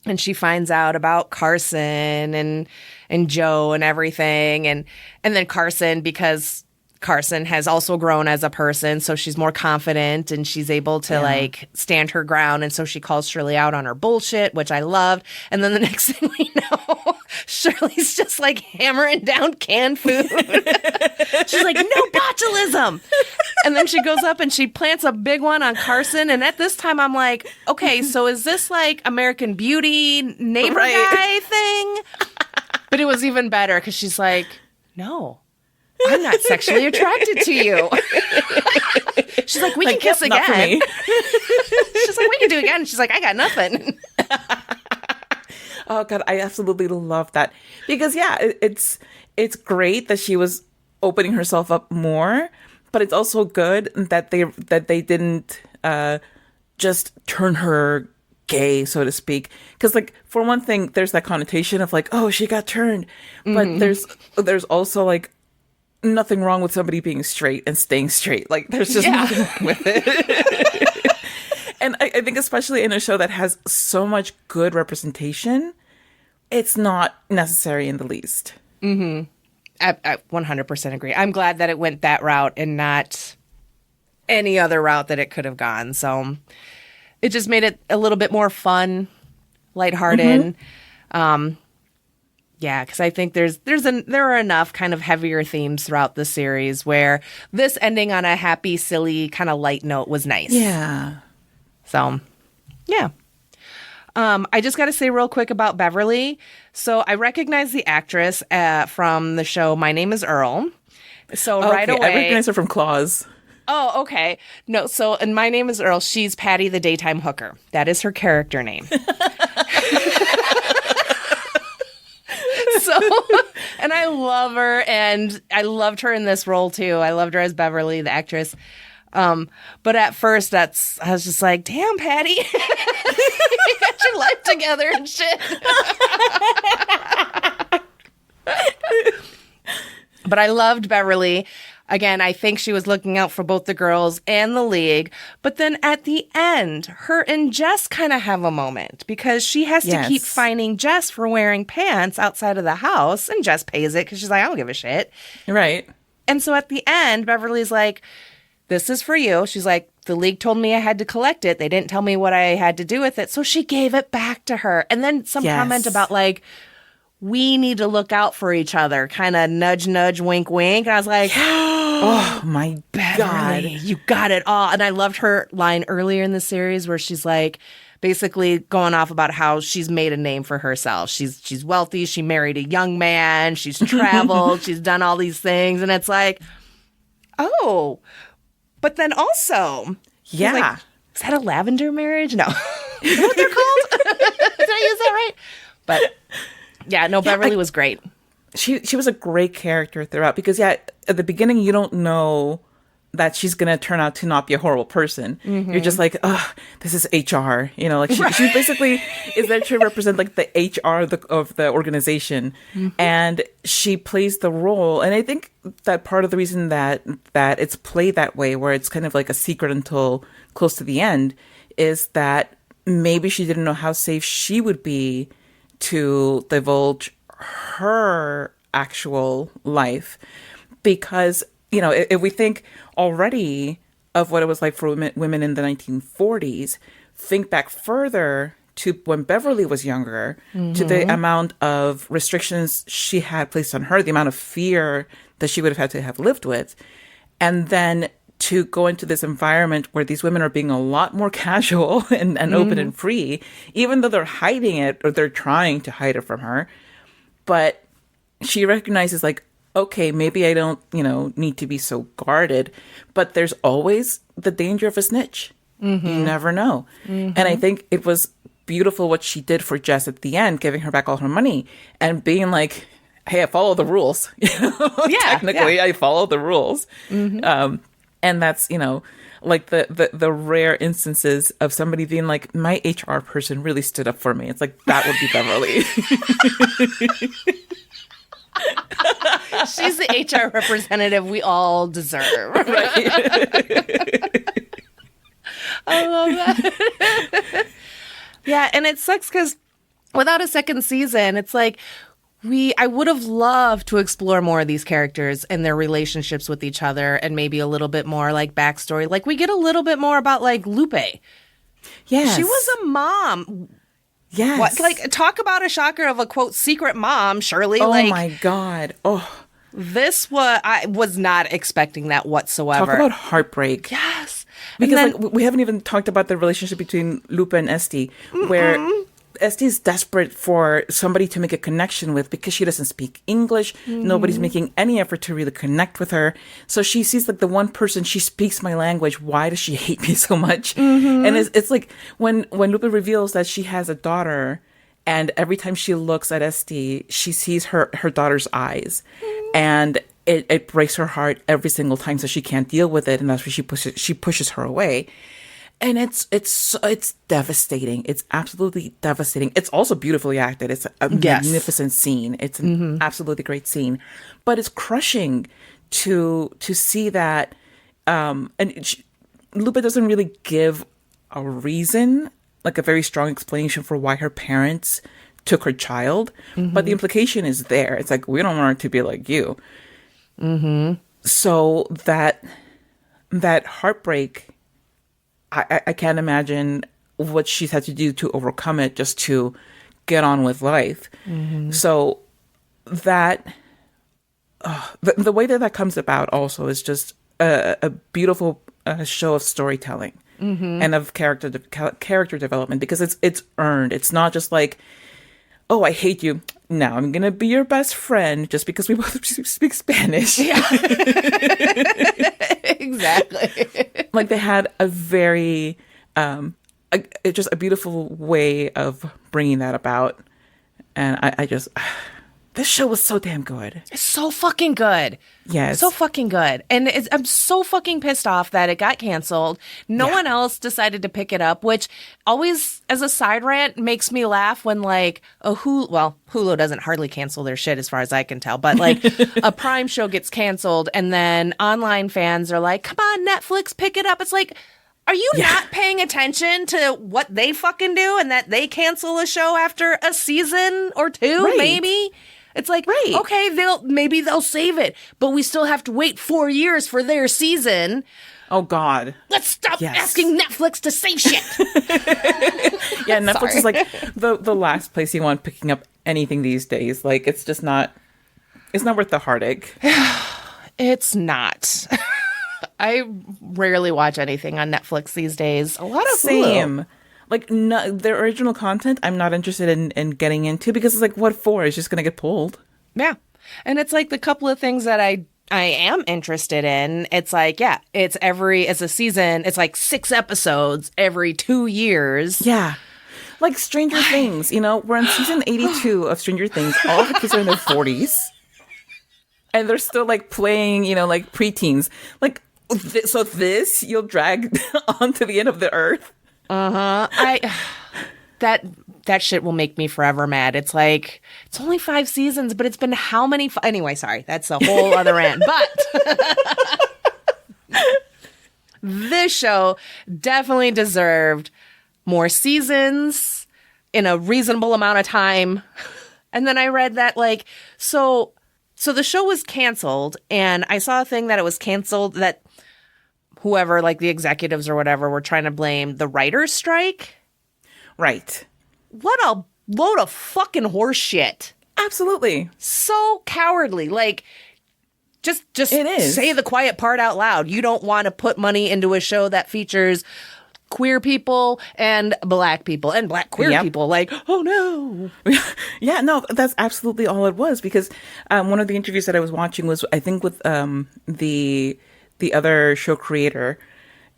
and she finds out about Carson and Joe and everything. And then Carson, because Carson has also grown as a person, so she's more confident and she's able to like stand her ground. And so she calls Shirley out on her bullshit, which I loved. And then the next thing we know, Shirley's just like hammering down canned food. She's like, no botulism. And then she goes up and she plants a big one on Carson. And at this time, I'm like, okay, so is this like American Beauty neighbor guy thing? But it was even better because she's like, no, I'm not sexually attracted to you. She's like, we can kiss again. She's like, we can do it again. She's like, I got nothing. Oh God, I absolutely love that because it's great that she was opening herself up more, but it's also good that they didn't just turn her gay, so to speak. Because like for one thing, there's that connotation of like, oh, she got turned, but there's also like nothing wrong with somebody being straight and staying straight. Like there's just nothing wrong with it. And I think especially in a show that has so much good representation, it's not necessary in the least. Mm-hmm. I 100% agree. I'm glad that it went that route and not any other route that it could have gone. So it just made it a little bit more fun, lighthearted. Yeah, because I think there are enough kind of heavier themes throughout the series where this ending on a happy, silly, kind of light note was nice. Yeah. So, yeah. I just got to say real quick about Beverly. So I recognize the actress from the show My Name is Earl. So right away. I recognize her from Claws. Oh, okay. No, so in My Name is Earl, she's Patty the Daytime Hooker. That is her character name. So, and I love her, and I loved her in this role too. I loved her as Beverly, the actress. But at first, I was just like, damn, Patty, you got your life together and shit. But I loved Beverly. Again, I think she was looking out for both the girls and the league. But then at the end, her and Jess kind of have a moment because she has to keep fining Jess for wearing pants outside of the house. And Jess pays it because she's like, I don't give a shit. Right. And so at the end, Beverly's like, this is for you. She's like, the league told me I had to collect it. They didn't tell me what I had to do with it. So she gave it back to her. And then some comment about like, we need to look out for each other. Kind of nudge, nudge, wink, wink. And I was like, oh my Beverly, God. you got it all. And I loved her line earlier in the series where she's like, basically going off about how she's made a name for herself. She's wealthy. She married a young man. She's traveled. She's done all these things. And it's like, oh, but then also, like, is that a lavender marriage? No. Is that what they're called? Did I use that right? But yeah, no, Beverly was great. She was a great character throughout because at the beginning you don't know that she's gonna turn out to not be a horrible person. Mm-hmm. You're just like, oh, this is HR. You know, like she basically is there to represent like the HR of the organization, and she plays the role. And I think that part of the reason that it's played that way, where it's kind of like a secret until close to the end, is that maybe she didn't know how safe she would be to divulge her actual life, because you know, if we think already of what it was like for women in the 1940s, think back further to when Beverly was younger, to the amount of restrictions she had placed on her, the amount of fear that she would have had to have lived with, and then to go into this environment where these women are being a lot more casual and open and free, even though they're hiding it or they're trying to hide it from her. But she recognizes like, okay, maybe I don't, need to be so guarded, but there's always the danger of a snitch. You never know. And I think it was beautiful what she did for Jess at the end, giving her back all her money and being like, hey, I follow the rules. Technically, I follow the rules. And that's, like the rare instances of somebody being like, my HR person really stood up for me. It's like, that would be Beverly. She's the HR representative we all deserve. Right. I love that. Yeah, and it sucks because without a second season, it's like I would have loved to explore more of these characters and their relationships with each other and maybe a little bit more like backstory. Like we get a little bit more about like Lupe. Yes. She was a mom. Yes. What, like talk about a shocker of a quote secret mom, Shirley. Oh like, my God. Oh, I was not expecting that whatsoever. talk about heartbreak. Yes. Because then, like we haven't even talked about the relationship between Lupa and Esty, where Esty is desperate for somebody to make a connection with because she doesn't speak English. Nobody's making any effort to really connect with her. So she sees like the one person, she speaks my language. Why does she hate me so much? And it's like when Lupa reveals that she has a daughter, and every time she looks at Esty, she sees her daughter's eyes, and it breaks her heart every single time. So she can't deal with it, and that's why she pushes her away. And it's devastating. It's absolutely devastating. It's also beautifully acted. It's a magnificent scene. It's an absolutely great scene, but it's crushing to see that. Lupa doesn't really give a reason, like a very strong explanation for why her parents took her child, but the implication is there. It's like, we don't want her to be like you. So that heartbreak, I can't imagine what she's had to do to overcome it just to get on with life. So that the way that comes about also is just a beautiful show of storytelling and of character development, because it's earned. It's not just like, oh, I hate you. Now I'm gonna be your best friend just because we both speak Spanish. Yeah. Exactly. Like they had a very, just a beautiful way of bringing that about. And I just, this show was so damn good. It's so fucking good. Yes. So fucking good. And I'm so fucking pissed off that it got canceled. No one else decided to pick it up, which always, as a side rant, makes me laugh when like Hulu doesn't hardly cancel their shit as far as I can tell, but like a Prime show gets canceled and then online fans are like, come on, Netflix, pick it up. It's like, are you not paying attention to what they fucking do and that they cancel a show after a season or two, maybe? It's like, okay, they'll save it, but we still have to wait 4 years for their season. Oh God. Let's stop asking Netflix to say shit. Yeah, Netflix is like the last place you want picking up anything these days. Like it's not worth the heartache. It's not. I rarely watch anything on Netflix these days. A lot of Same. Hulu. Like their original content, I'm not interested in getting into, because it's like, what for? It's just gonna get pulled. Yeah, and it's like the couple of things that I am interested in. It's like, it's a season. It's like 6 episodes every 2 years. Yeah. Like Stranger Things, we're on season 82 of Stranger Things. All of the kids are in their 40s, and they're still like playing, like preteens. Like, so this you'll drag onto the end of the earth. That shit will make me forever mad. It's like, it's only 5 seasons, but it's been how many? Anyway, sorry, that's a whole other rant. But this show definitely deserved more seasons in a reasonable amount of time. And then I read that like, so the show was canceled, and I saw a thing that it was canceled that whoever, like the executives or whatever, were trying to blame the writer's strike. Right. What a load of fucking horse shit. Absolutely. So cowardly. Like, just it is. Say the quiet part out loud. You don't want to put money into a show that features queer people and black people and black queer people. Like, oh no. Yeah, no, that's absolutely all it was. Because one of the interviews that I was watching was, I think, with the other show creator,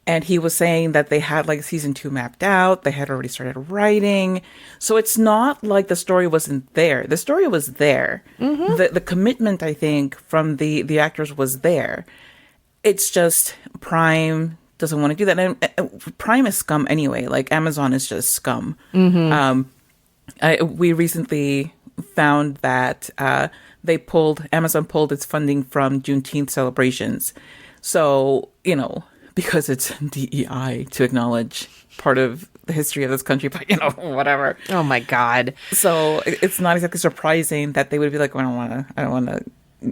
and he was saying that they had like season 2 mapped out. They had already started writing. So it's not like the story wasn't there. The story was there. The commitment, I think, from the actors was there. It's just Prime doesn't want to do that. And Prime is scum anyway. Like Amazon is just scum. We recently found that Amazon pulled its funding from Juneteenth celebrations. So, because it's DEI to acknowledge part of the history of this country, but whatever. Oh my God. So it's not exactly surprising that they would be like, I don't want to.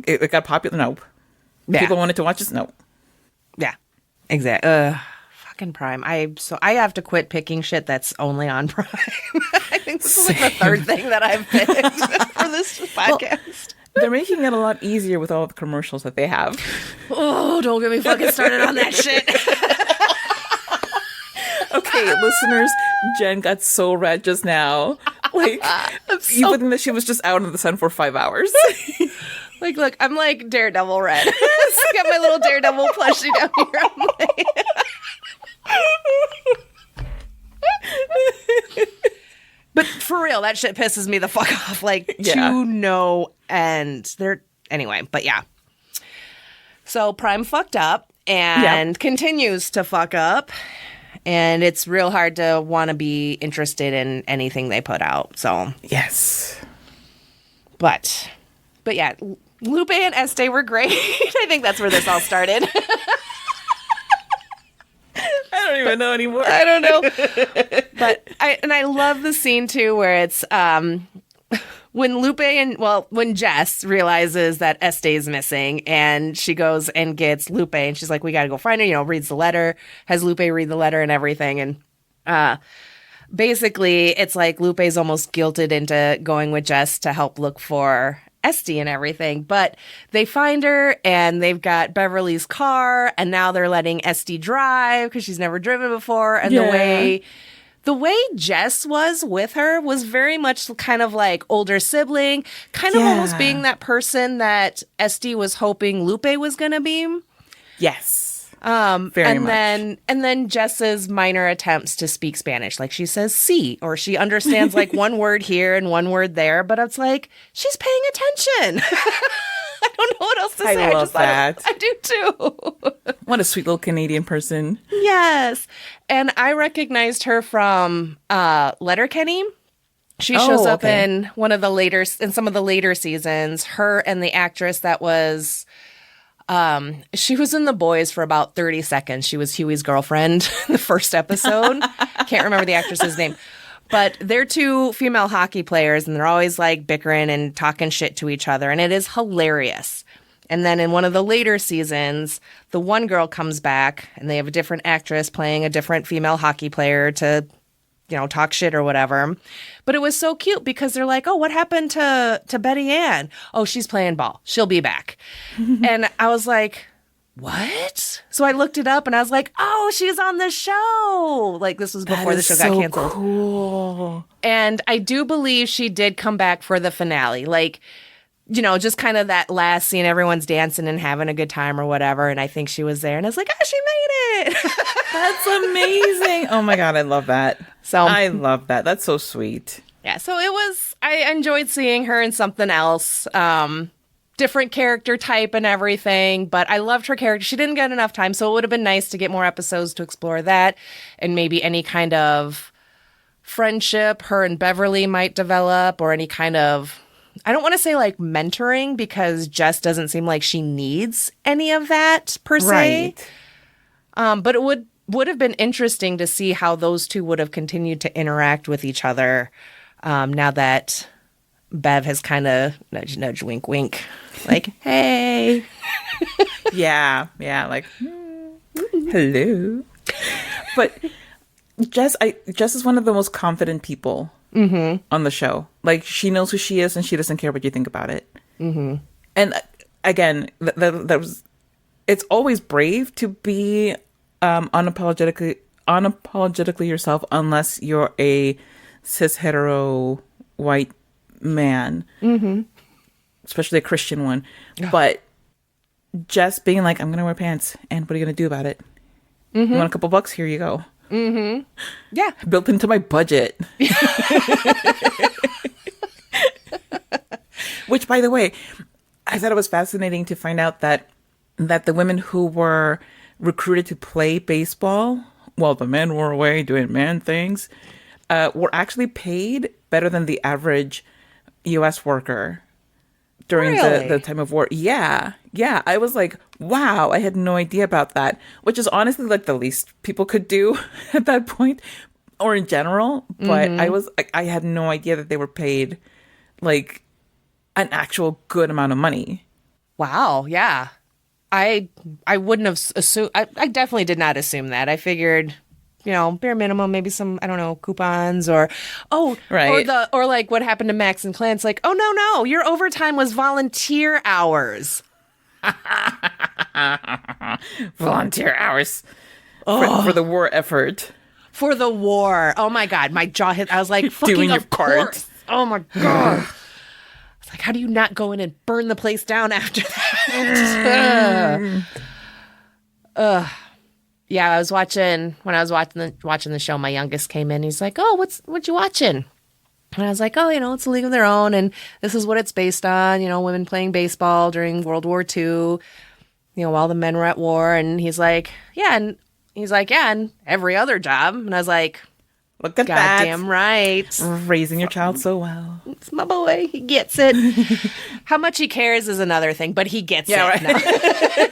It got popular. Nope. Yeah. People wanted to watch this. Nope. Yeah, exactly. Fucking Prime. I have to quit picking shit that's only on Prime. I think this is like the third thing that I've picked for this podcast. They're making it a lot easier with all the commercials that they have. Oh, don't get me fucking started on that shit. Okay, listeners, Jen got so red just now. Like, you would think that she was just out in the sun for 5 hours. Like, look, I'm like Daredevil red. I got my little Daredevil plushie down here. I'm like... But for real, that shit pisses me the fuck off. Like, to no end. Anyway, but yeah. So Prime fucked up and continues to fuck up. And it's real hard to want to be interested in anything they put out. So yes. But yeah, Lupe and Este were great. I think that's where this all started. I don't even know anymore. I don't know. But I love the scene too where it's when Jess realizes that Este is missing and she goes and gets Lupe and she's like, we got to go find her, reads the letter, has Lupe read the letter and everything. And basically it's like Lupe's almost guilted into going with Jess to help look for Este and everything. But they find her and they've got Beverly's car and now they're letting Este drive because she's never driven before. And the way Jess was with her was very much kind of like older sibling, kind of almost being that person that Este was hoping Lupe was going to be. Yes. Very much. And then Jess's minor attempts to speak Spanish. Like she says sí, or she understands like one word here and one word there, but it's like, she's paying attention. I don't know what else to say. I love that. I do too. What a sweet little Canadian person. Yes. And I recognized her from Letterkenny. She shows up in some of the later seasons. Her and the actress that was, she was in The Boys for about 30 seconds. She was Huey's girlfriend in the first episode. Can't remember the actress's name. But they're two female hockey players, and they're always like bickering and talking shit to each other, and it is hilarious. And then in one of the later seasons, the one girl comes back, and they have a different actress playing a different female hockey player to, talk shit or whatever. But it was so cute because they're like, oh, what happened to Betty Ann? Oh, she's playing ball. She'll be back. And I was like, what? So I looked it up and I was like, oh, she's on the show. Like this was before the show got canceled. Cool. And I do believe she did come back for the finale. Like, just kind of that last scene, everyone's dancing and having a good time or whatever. And I think she was there and I was like, oh, she made it. That's amazing. Oh my God, I love that. I love that. That's so sweet. Yeah, so I enjoyed seeing her in something else. Different character type and everything, but I loved her character. She didn't get enough time, so it would have been nice to get more episodes to explore that and maybe any kind of friendship her and Beverly might develop or any kind of, I don't want to say like mentoring because Jess doesn't seem like she needs any of that per se. Right. But it would have been interesting to see how those two would have continued to interact with each other now that Bev has kind of nudge, wink, wink, like, hey. yeah, like, hello. But Jess is one of the most confident people on the show. Like, she knows who she is and she doesn't care what you think about it. Mm-hmm. And again, it's always brave to be unapologetically yourself unless you're a cis hetero white man, especially a Christian one. But just being like, I'm gonna wear pants and what are you gonna do about it? You want a couple bucks? Here you go. Yeah, built into my budget. Which, by the way, I thought it was fascinating to find out that the women who were recruited to play baseball while the men were away doing man things were actually paid better than the average U.S. worker during Really? the time of war. Yeah. Yeah. I was like, wow, I had no idea about that, which is honestly like the least people could do at that point or in general. But I had no idea that they were paid like an actual good amount of money. Wow. Yeah. I wouldn't have assumed. I definitely did not assume that. I figured, bare minimum, maybe some, I don't know, coupons or, Right. or like what happened to Max and Clint's like, oh, no, your overtime was volunteer hours. Volunteer hours for the war effort. For the war. Oh my God. My jaw hit. I was like, fucking Doing your of part. course. Oh my God. It's like, how do you not go in and burn the place down after that? Yeah, I was watching the show, my youngest came in. He's like, "Oh, what you watching?" And I was like, "Oh, it's a League of Their Own, and this is what it's based on. Women playing baseball during World War II. While the men were at war." And he's like, "Yeah," and every other job." And I was like, Look at that. "Goddamn right, Raising your child so well. it's my boy. He gets it. How much he cares is another thing, but he gets it. Right. No.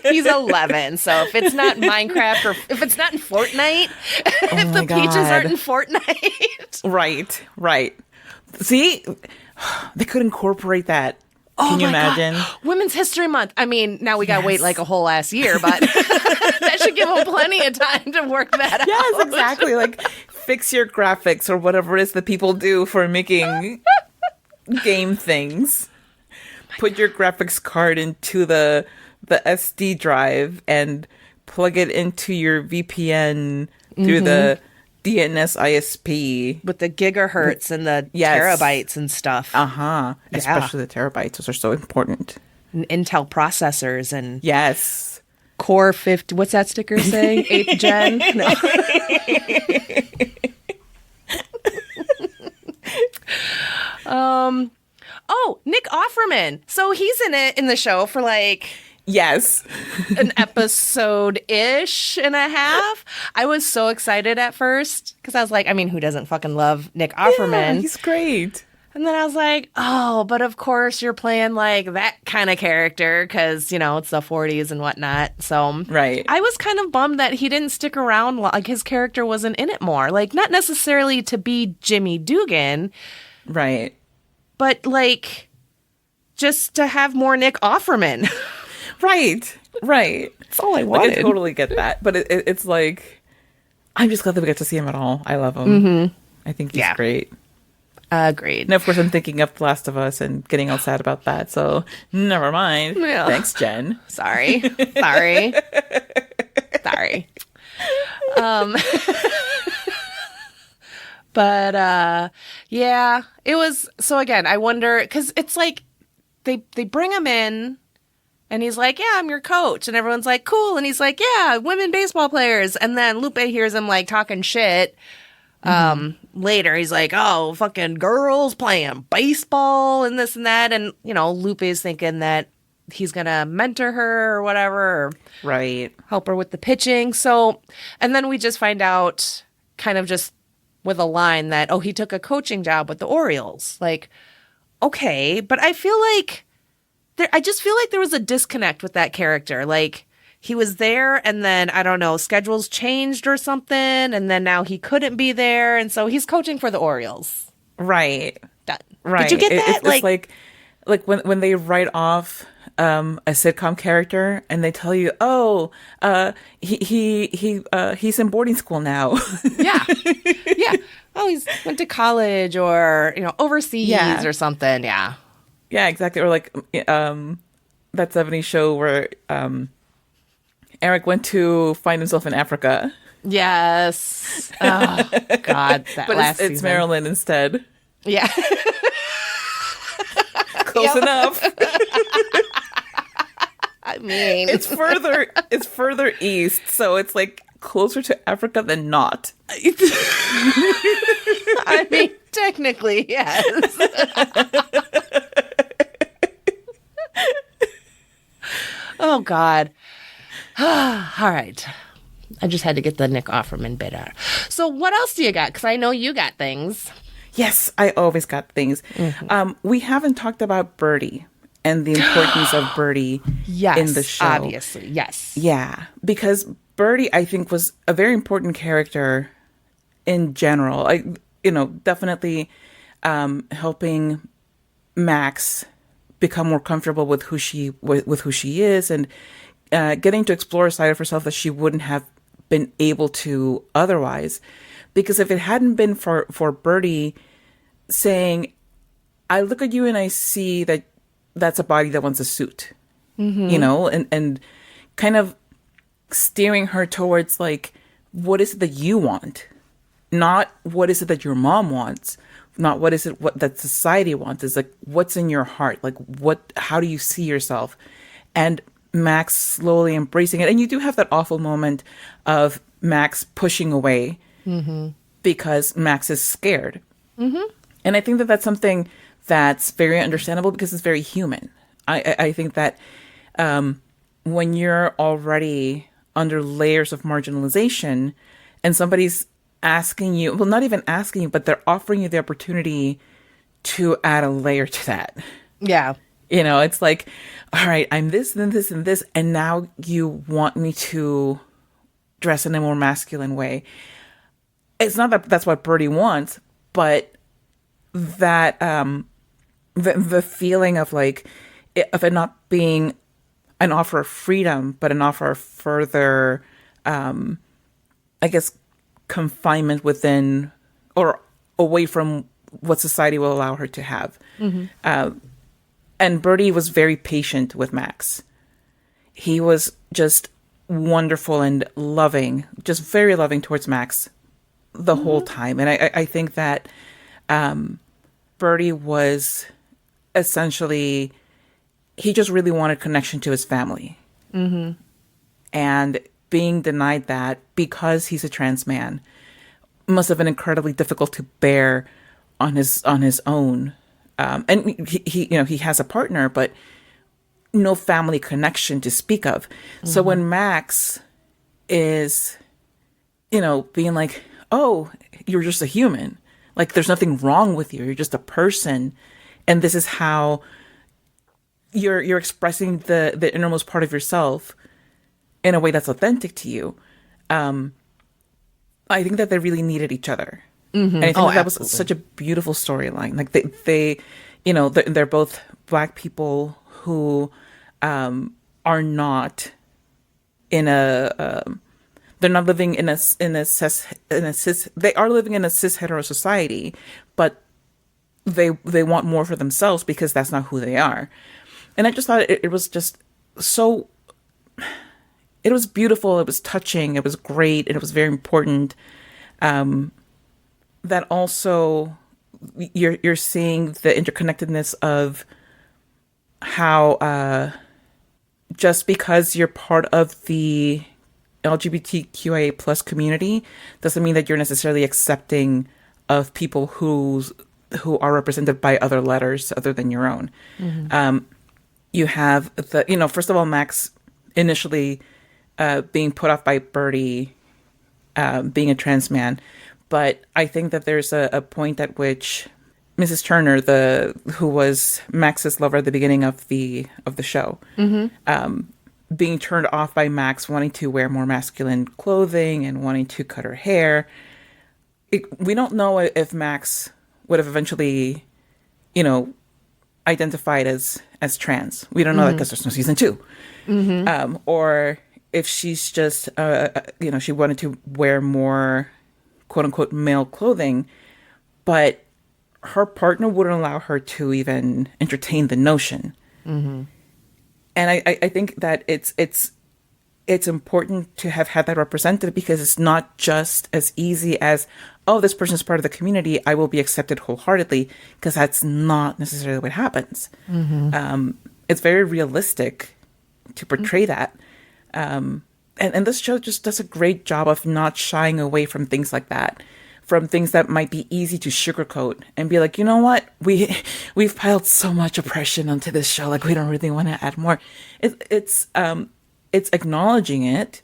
He's 11, so if it's not Minecraft or if it's not in Fortnite, if the peaches aren't in Fortnite." Right. See, they could incorporate that. Can you imagine? God. Women's History Month. I mean, now we gotta wait like a whole ass year, but that should give them plenty of time to work that out. Yes, exactly. Like, fix your graphics or whatever it is that people do for making game things. Put your graphics card into the SD drive and plug it into your VPN through the DNS ISP. With the gigahertz and the terabytes and stuff. Uh-huh. Especially the terabytes. Those are so important. And Intel processors and Yes. Core 50. What's that sticker say? 8th gen? No. Oh, Nick Offerman. So he's in the show for like Yes. an episode-ish and a half. I was so excited at first because I was like, I mean, who doesn't fucking love Nick Offerman? Yeah, he's great. And then I was like, oh, but of course you're playing like that kind of character because, it's the 40s and whatnot. So Right. I was kind of bummed that he didn't stick around. Like his character wasn't in it more. Like not necessarily to be Jimmy Dugan, Right. but like just to have more Nick Offerman. Right. That's all I Like, wanted. I totally get that. But it's like, I'm just glad that we get to see him at all. I love him. I think he's great. Agreed. And of course, I'm thinking of The Last of Us and getting all sad about that. So never mind. Yeah. Thanks, Jen. Sorry. But yeah, it was. So again, I wonder because it's like they bring him in. And he's like, yeah, I'm your coach. And everyone's like, cool. And he's like, yeah, women baseball players. And then Lupe hears him like talking shit. Later, he's like, oh, fucking girls playing baseball and this and that. And, Lupe is thinking that he's going to mentor her or whatever. Or Right. help her with the pitching. So, and then we just find out kind of just with a line that, oh, he took a coaching job with the Orioles. Like, okay. But I feel like I just feel like there was a disconnect with that character. Like he was there and then, I don't know, schedules changed or something. And then now he couldn't be there. And so he's coaching for the Orioles. Right. Done. Right. Did you get that? It's like when they write off a sitcom character and they tell you, oh, he's in boarding school now. Yeah. Yeah. Oh, he's went to college or, overseas or something. Yeah. Yeah, exactly. Or like that 70s show where Eric went to find himself in Africa. Yes. Oh, God. That But last it's season. Maryland instead. Yeah. Close enough. I mean, It's further east, so it's like closer to Africa than not. I mean, technically, yes. Oh, God. All right. I just had to get the Nick Offerman bit out. So what else do you got? Because I know you got things. Yes, I always got things. We haven't talked about Birdie. and the importance of Birdie Yes, in the show. obviously. Yes. Yeah, because Birdie, I think, was a very important character in general. Definitely helping Max become more comfortable with who she is, and getting to explore a side of herself that she wouldn't have been able to otherwise. Because if it hadn't been for Birdie saying, "I look at you and I see that that's a body that wants a suit," and kind of steering her towards like, what is it that you want? Not what is it that your mom wants, not what is it what that society wants. Is like, what's in your heart? Like, how do you see yourself? And Max slowly embracing it. And you do have that awful moment of Max pushing away because Max is scared. And I think that that's something that's very understandable because it's very human. I think that when you're already under layers of marginalization and somebody's asking you, well, not even asking you, but they're offering you the opportunity to add a layer to that. Yeah. It's like, all right, I'm this and this and this, and now you want me to dress in a more masculine way. It's not that that's what Birdie wants, but that the feeling of like, of it not being an offer of freedom, but an offer of further, I guess, confinement within or away from what society will allow her to have. And Birdie was very patient with Max. He was just wonderful and loving, just very loving towards Max the whole time. And I think that Birdie was essentially, he just really wanted connection to his family. And being denied that because he's a trans man must have been incredibly difficult to bear on his own. And he has a partner, but no family connection to speak of. So when Max is, being like, "Oh, you're just a human. Like, there's nothing wrong with you. You're just a person. And this is how you're expressing the innermost part of yourself in a way that's authentic to you." I think that they really needed each other. And I think that was such a beautiful storyline. Like they're both Black people who are not in a they're not living in a cis they are living in a cis hetero society, but they want more for themselves because that's not who they are. And I just thought it was just so, it was beautiful, it was touching, it was great, and it was very important. That also you're seeing the interconnectedness of how just because you're part of the LGBTQIA plus community doesn't mean that you're necessarily accepting of people who are represented by other letters other than your own. You have first of all, Max initially being put off by Birdie being a trans man. But I think that there's a point at which Mrs. Turner, who was Max's lover at the beginning of the show, being turned off by Max wanting to wear more masculine clothing and wanting to cut her hair. We don't know if Max would have eventually, identified as trans. We don't know that because there's no season 2. Or if she's just, she wanted to wear more quote unquote male clothing, but her partner wouldn't allow her to even entertain the notion. And I think that it's important to have had that represented, because it's not just as easy as, oh, this person's part of the community, I will be accepted wholeheartedly, because that's not necessarily what happens. It's very realistic to portray that. And this show just does a great job of not shying away from things like that, from things that might be easy to sugarcoat and be like, you know what, we've piled so much oppression onto this show, like we don't really want to add more. It's acknowledging it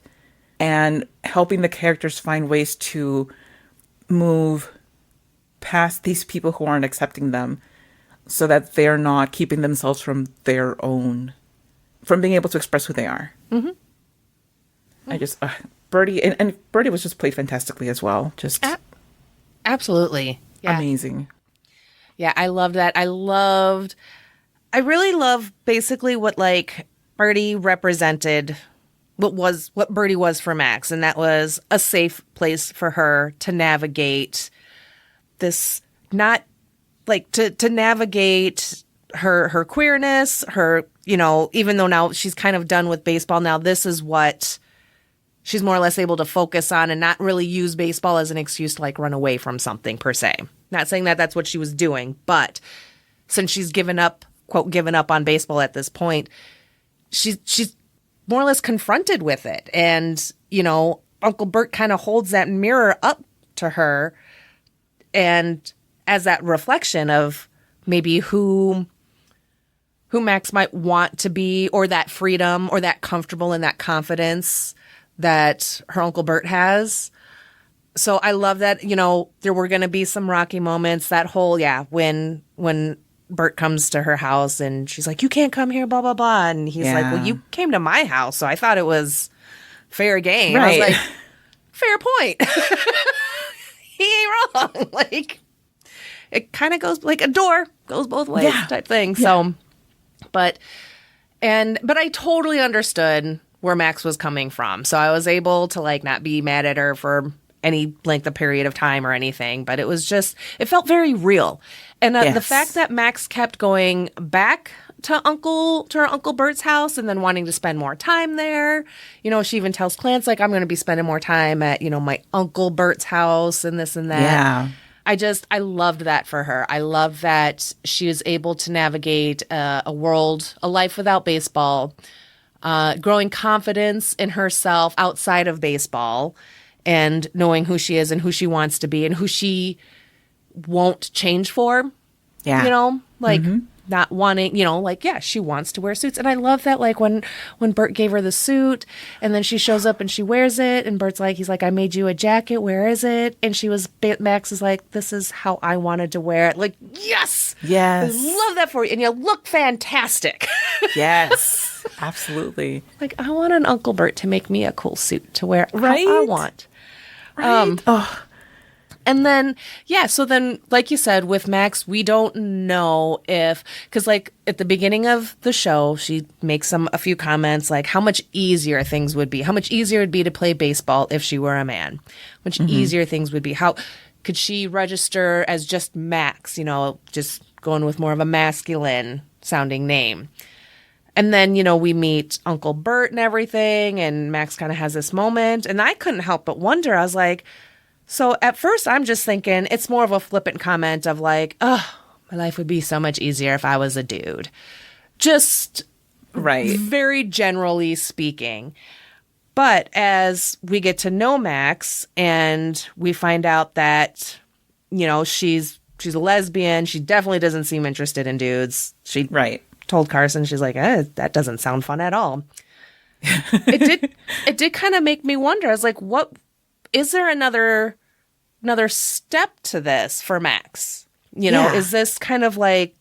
and helping the characters find ways to move past these people who aren't accepting them, so that they're not keeping themselves from being able to express who they are. Mm-hmm. I just, Birdie, and Birdie was just played fantastically as well. Just absolutely. Yeah. Amazing. Yeah, I loved that. I really love basically what like Birdie represented, what Birdie was for Max, and that was a safe place for her to navigate this, not like to navigate her queerness, her, even though now she's kind of done with baseball, now this is what she's more or less able to focus on and not really use baseball as an excuse to like run away from something per se. Not saying that that's what she was doing, but since she's given up on baseball at this point, she's more or less confronted with it. And, Uncle Bert kind of holds that mirror up to her and as that reflection of maybe who Max might want to be, or that freedom or that comfortable and that confidence that her Uncle Bert has. So I love that, there were going to be some rocky moments. That whole, when Bert comes to her house and she's like, you can't come here, blah, blah, blah. And he's like, well, you came to my house, so I thought it was fair game. Right. I was like, fair point. He ain't wrong. Like, it kind of goes like a door goes both ways type thing. Yeah. So, but I totally understood where Max was coming from. So I was able to like not be mad at her for any length of period of time or anything, but it felt very real. And the fact that Max kept going back to her Uncle Bert's house and then wanting to spend more time there. She even tells Clance, like, I'm going to be spending more time at, my Uncle Bert's house and this and that. Yeah. I loved that for her. I love that she was able to navigate a life without baseball, growing confidence in herself outside of baseball, and knowing who she is and who she wants to be and who she won't change for. Yeah. Not wanting, she wants to wear suits. And I love that, like, when Bert gave her the suit and then she shows up and she wears it and Bert's like, he's like, I made you a jacket. Where is it? And Max is like, this is how I wanted to wear it. Like, yes. Yes. I love that for you. And you look fantastic. Yes. Absolutely. Like, I want an Uncle Bert to make me a cool suit to wear. Right. How I want. Right. And then, so then, like you said, with Max, we don't know because like at the beginning of the show, she makes a few comments like how much easier things would be, how much easier it'd be to play baseball if she were a man, much easier things would be. How could she register as just Max, just going with more of a masculine sounding name. And then, we meet Uncle Bert and everything, and Max kind of has this moment, and I couldn't help but wonder, I was like, so at first, I'm just thinking it's more of a flippant comment of like, oh, my life would be so much easier if I was a dude. Just very generally speaking. But as we get to know Max and we find out that, she's a lesbian, she definitely doesn't seem interested in dudes. She told Carson, she's like, that doesn't sound fun at all. It did kind of make me wonder. I was like, what? Is there another step to this for Max? Is this kind of like,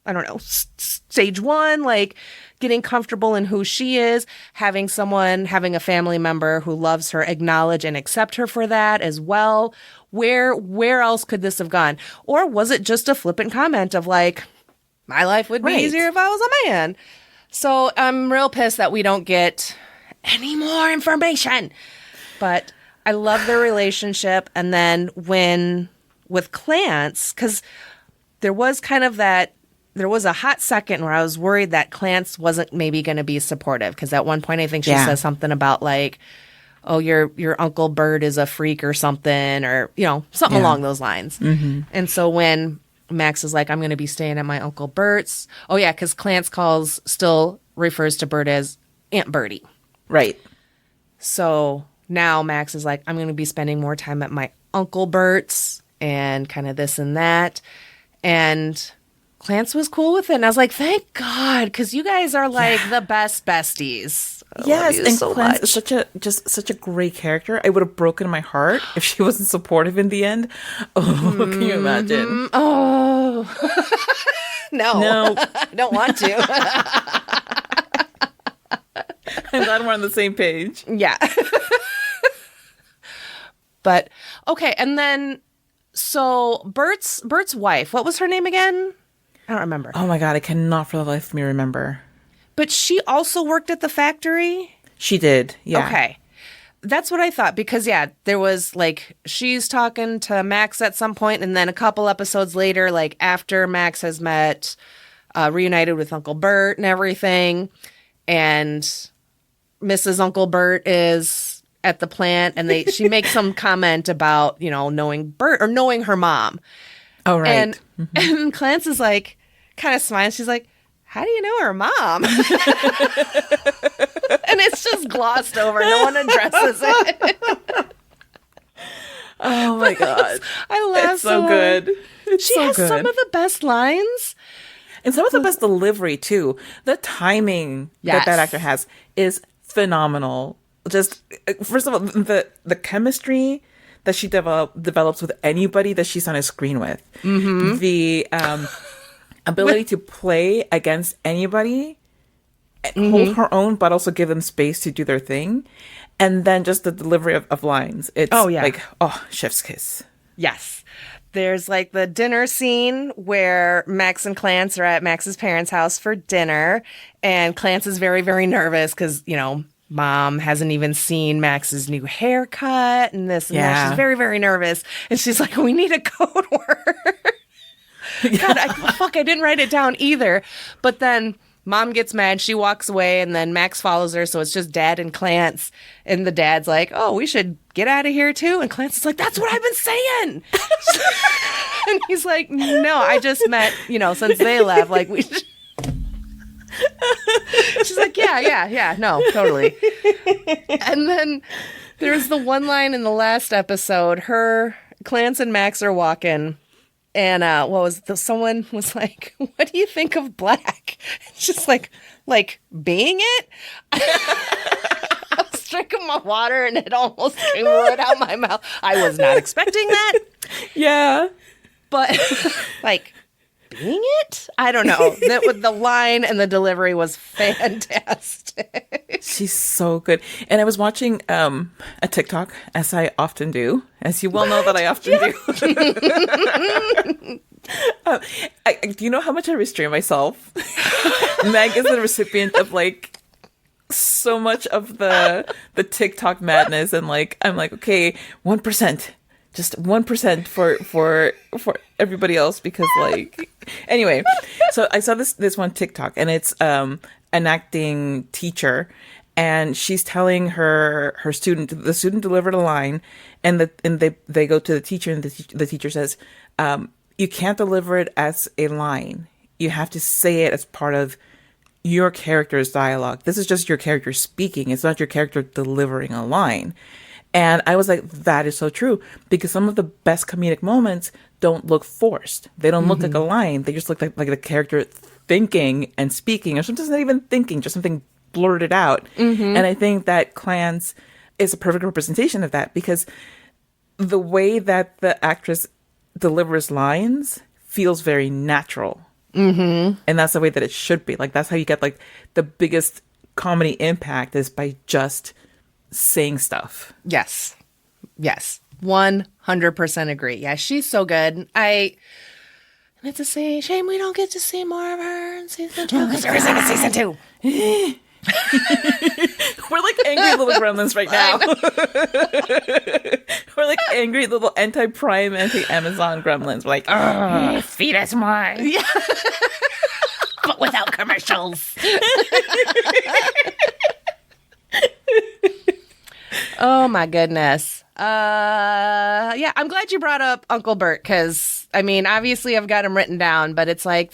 I don't know, stage one, like getting comfortable in who she is, having a family member who loves her, acknowledge and accept her for that as well? Where else could this have gone? Or was it just a flippant comment of like, my life would be easier if I was a man? So I'm real pissed that we don't get any more information. But I love their relationship. And then with Clance, because there was a hot second where I was worried that Clance wasn't maybe going to be supportive. Because at one point I think she says something about like, oh, your Uncle Bert is a freak or something, or, something along those lines. Mm-hmm. And so when Max is like, I'm going to be staying at my Uncle Bert's. Oh, yeah, because Clance still refers to Bert as Aunt Bertie. Right. So now Max is like, I'm going to be spending more time at my Uncle Bert's and kind of this and that. And Clance was cool with it. And I was like, thank God, because you guys are like the best besties. Yes, and so Clance is such a great character. I would have broken my heart if she wasn't supportive in the end. Oh, can you imagine? Oh. No. I don't want to. I'm glad we're on the same page. Yeah. But okay, and then so Bert's wife, what was her name again? I don't remember. Oh my God, I cannot for the life of me remember. But she also worked at the factory? She did, yeah. Okay. That's what I thought because, yeah, there was like she's talking to Max at some point, and then a couple episodes later, like after Max has reunited with Uncle Bert and everything, and Mrs. Uncle Bert is at the plant, and she makes some comment about, knowing Bert or knowing her mom. Oh, right. And, and Clance is like, kind of smiles. She's like, how do you know her mom? And it's just glossed over. No one addresses it. Oh my God. I laugh It's so good. She has some of the best lines. And some of the best delivery, too. The timing that actor has is phenomenal. Just, first of all, the chemistry that she develops with anybody that she's on a screen with. Mm-hmm. The ability to play against anybody, hold her own, but also give them space to do their thing. And then just the delivery of lines. It's like, chef's kiss. Yes. There's like the dinner scene where Max and Clance are at Max's parents' house for dinner. And Clance is very, very nervous because, Mom hasn't even seen Max's new haircut and this and that. She's very, very nervous. And she's like, we need a code word. God, I didn't write it down either. But then Mom gets mad. She walks away, and then Max follows her. So it's just Dad and Clance. And the dad's like, oh, we should get out of here too. And Clance is like, that's what I've been saying. And he's like, no, I just meant, since they left, like we should. She's like, yeah, no, totally. And then there's the one line in the last episode. Clance and Max are walking, and someone was like, what do you think of black? It's just like being it? I was drinking my water, and it almost came right out my mouth. I was not expecting that. Yeah. But, being it? I don't know. The line and the delivery was fantastic. She's so good. And I was watching a TikTok, as I often do, as you well know that I often do. Do you know how much I restrain myself? Meg is the recipient of so much of the TikTok madness, and I'm like, okay, 1%. Just 1% for everybody else, because anyway, so I saw this one TikTok, and it's an acting teacher, and she's telling the student delivered a line, and they go to the teacher, and the teacher says, you can't deliver it as a line. You have to say it as part of your character's dialogue. This is just your character speaking. It's not your character delivering a line. And I was like, that is so true, because some of the best comedic moments don't look forced. They don't look like a line. They just look like the character thinking and speaking, or sometimes not even thinking, just something blurted out. And I think that Clance is a perfect representation of that, because the way that the actress delivers lines feels very natural. And that's the way that it should be. That's how you get the biggest comedy impact, is by just saying stuff. Yes. 100% agree. Yeah, she's so good. I have to say, shame we don't get to see more of her in season 2, because there isn't a season 2. We're like angry little gremlins right now. We're like angry little anti-Prime, anti-Amazon gremlins. We're like, feed us more. Yeah. But without commercials. Oh my goodness. Yeah, I'm glad you brought up Uncle Bert, because obviously I've got him written down, but it's like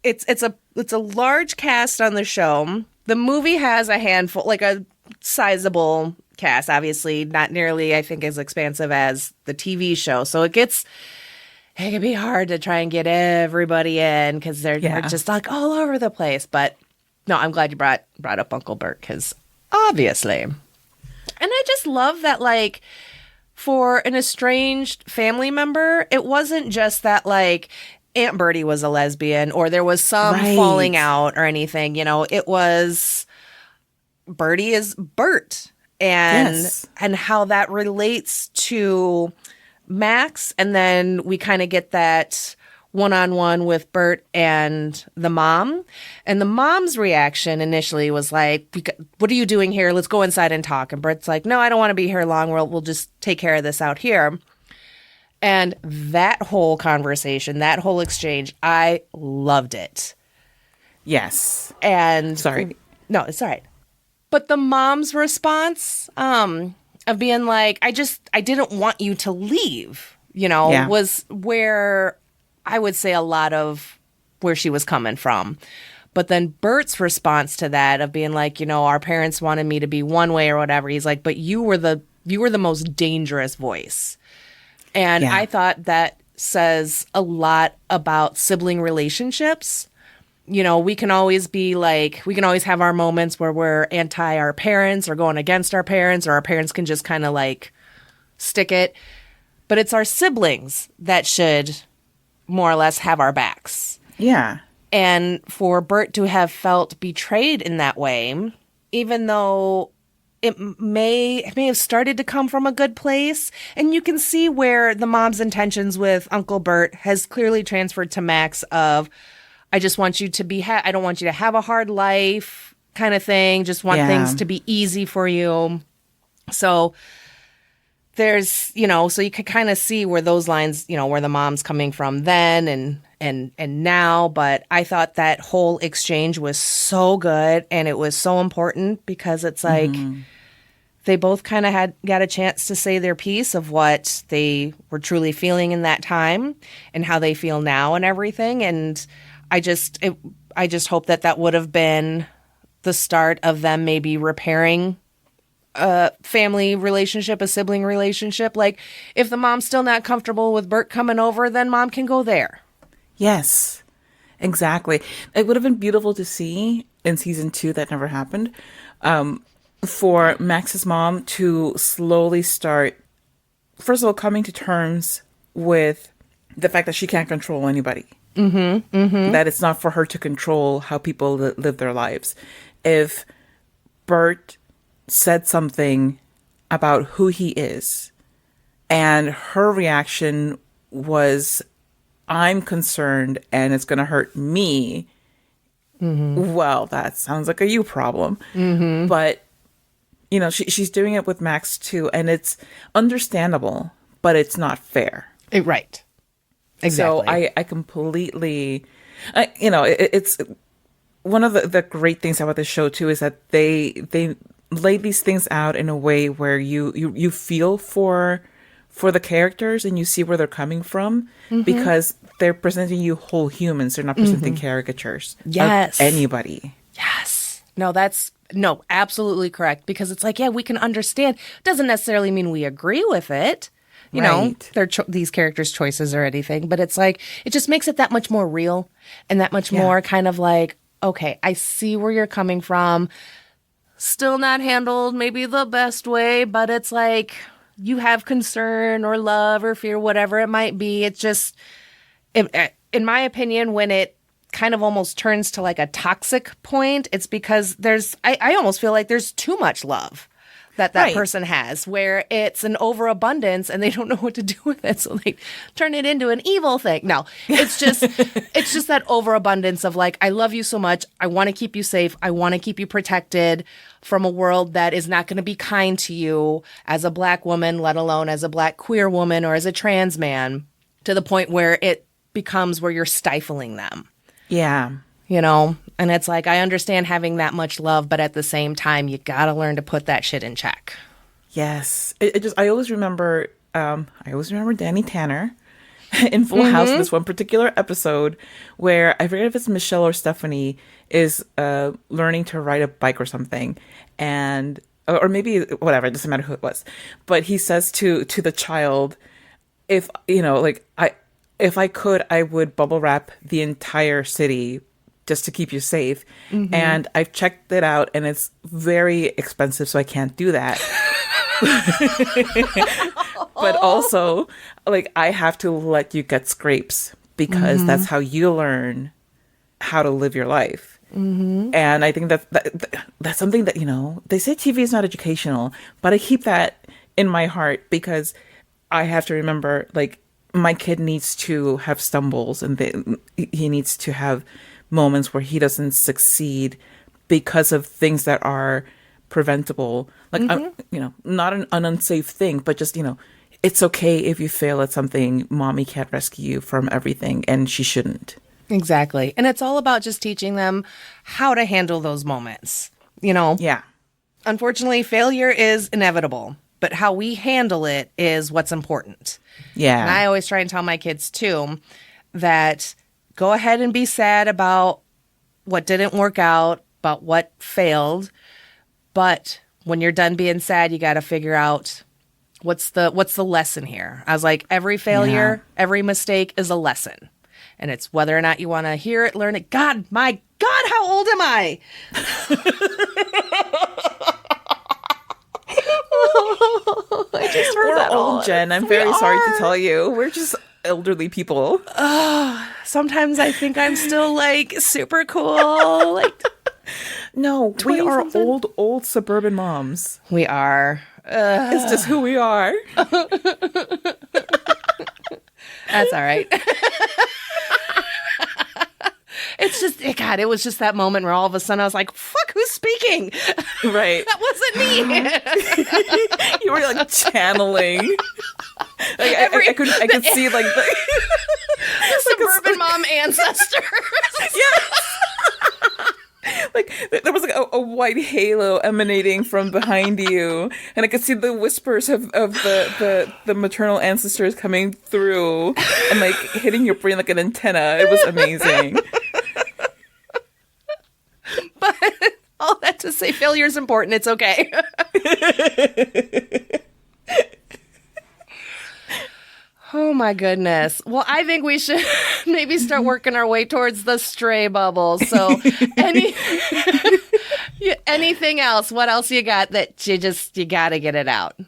it's a large cast on the show. The movie has a handful, a sizable cast, obviously not nearly, I think, as expansive as the TV show. So it can be hard to try and get everybody in, because they're just all over the place. But no, I'm glad you brought up Uncle Bert, because obviously. And I just love that, for an estranged family member, it wasn't just that, Aunt Bertie was a lesbian or there was some Right. falling out or anything. It was Bertie is Bert, Yes. and how that relates to Max, and then we kind of get that one-on-one with Bert and the mom. And the mom's reaction initially was like, what are you doing here? Let's go inside and talk. And Bert's like, no, I don't want to be here long. We'll just take care of this out here. And that whole conversation, that whole exchange, I loved it. Yes. And Sorry. No, it's all right. But the mom's response of being like, I didn't want you to leave, Yeah. was where I would say a lot of where she was coming from. But then Bert's response to that of being like, our parents wanted me to be one way or whatever. He's like, but you were the most dangerous voice. And Yeah. I thought that says a lot about sibling relationships. We can always have our moments where we're anti our parents or going against our parents, or our parents can just kind of like stick it. But it's our siblings that should more or less have our backs. Yeah. And for Bert to have felt betrayed in that way, even though it may have started to come from a good place, and you can see where the mom's intentions with Uncle Bert has clearly transferred to Max of, I just want you to be, I don't want you to have a hard life kind of thing. Just want Yeah. things to be easy for you. So there's, so you could kind of see where those lines, where the mom's coming from then and now. But I thought that whole exchange was so good, and it was so important because it's like they both kind of got a chance to say their piece of what they were truly feeling in that time and how they feel now and everything. And I just hope that would have been the start of them maybe repairing a family relationship, a sibling relationship. Like, if the mom's still not comfortable with Bert coming over, then mom can go there. Yes, exactly. It would have been beautiful to see in season 2. That never happened. For Max's mom to slowly start, first of all, coming to terms with the fact that she can't control anybody. That it's not for her to control how people live their lives. If Bert said something about who he is, and her reaction was, I'm concerned and it's going to hurt me, well, that sounds like a you problem. But, she's doing it with Max too, and it's understandable, but it's not fair. Right. Exactly. So I completely, it's one of the great things about the show too is that they lay these things out in a way where you feel for the characters and you see where they're coming from, because they're presenting you whole humans. They're not presenting caricatures Yes. of anybody. Yes. No, absolutely correct. Because it's like, yeah, we can understand. Doesn't necessarily mean we agree with it. Right. These characters' choices or anything, but it's like, it just makes it that much more real and that much more kind of like, okay, I see where you're coming from. Still not handled maybe the best way, but it's like you have concern or love or fear, whatever it might be. It's just, in my opinion, when it kind of almost turns to like a toxic point, it's because I almost feel like there's too much love that Right. person has, where it's an overabundance and they don't know what to do with it, so they turn it into an evil thing. No, it's just that overabundance of like, I love you so much, I want to keep you safe, I want to keep you protected from a world that is not going to be kind to you as a Black woman, let alone as a Black queer woman or as a trans man, to the point where it becomes where you're stifling them. Yeah. And it's like, I understand having that much love, but at the same time, you got to learn to put that shit in check. Yes. I always remember Danny Tanner in Full House, this one particular episode where I forget if it's Michelle or Stephanie is learning to ride a bike or something, and or maybe whatever, it doesn't matter who it was, but he says to the child, if if I could, I would bubble wrap the entire city just to keep you safe. And I've checked it out and it's very expensive, so I can't do that. But also, like, I have to let you get scrapes because that's how you learn how to live your life. And I think that's something that, they say TV is not educational, but I keep that in my heart because I have to remember, like, my kid needs to have stumbles and he needs to have moments where he doesn't succeed because of things that are preventable. Like, not an unsafe thing, but just, it's okay if you fail at something. Mommy can't rescue you from everything, and she shouldn't. Exactly. And it's all about just teaching them how to handle those moments. Yeah. Unfortunately, failure is inevitable, but how we handle it is what's important. Yeah. And I always try and tell my kids too that go ahead and be sad about what didn't work out, about what failed. But when you're done being sad, you got to figure out what's the lesson here. I was like, every failure, every mistake is a lesson. And it's whether or not you want to hear it, learn it. God, my God, how old am I? I just heard that old, Jen. I'm very sorry to tell you. We're just elderly people. Sometimes I think I'm still like super cool. Like, no, we are old suburban moms. We are. It's just who we are. That's all right. It's just, God, it was just that moment where all of a sudden I was like, fuck, who's speaking? Right. That wasn't me. You were like channeling. Like, I could see like the suburban mom ancestors. Yes. Like there was like a white halo emanating from behind you, and I could see the whispers of the maternal ancestors coming through and like hitting your brain like an antenna. It was amazing. But all that to say, failure is important. It's okay. Oh my goodness. Well, I think we should maybe start working our way towards the stray bubbles. So anything else? What else you got that you got to get it out?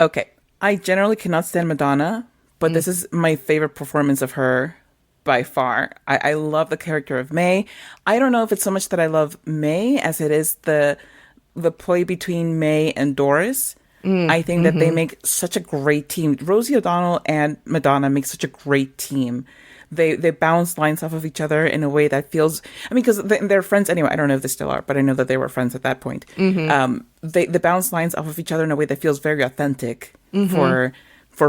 Okay. I generally cannot stand Madonna, but this is my favorite performance of her by far. I love the character of May. I don't know if it's so much that I love May as it is the play between May and Doris. I think that they make such a great team. Rosie O'Donnell and Madonna make such a great team. They bounce lines off of each other in a way that feels, I mean, because they're friends anyway. I don't know if they still are, but I know that they were friends at that point. They bounce lines off of each other in a way that feels very authentic for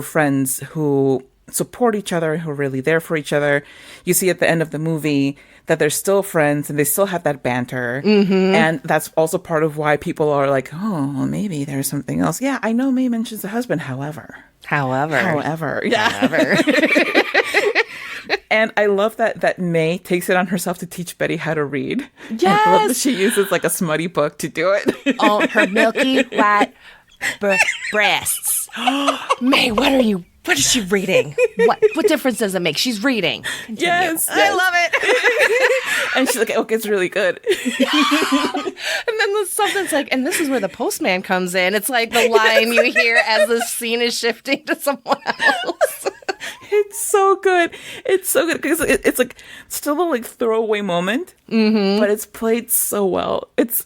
friends who support each other, who are really there for each other. You see at the end of the movie that they're still friends and they still have that banter. And that's also part of why people are like, oh, well, maybe there's something else. Yeah, I know May mentions the husband, however. Yeah. And I love that May takes it on herself to teach Betty how to read. Yes. I love that she uses like a smutty book to do it. Oh, her milky white breasts. May, what is she reading? What difference does it make? She's reading. Continue. Yes. I love it. And she's like, okay, it's really good. And then something's like, and this is where the postman comes in. It's like the line you hear as the scene is shifting to someone else. It's so good. It's so good because it's like still a like throwaway moment, but it's played so well. It's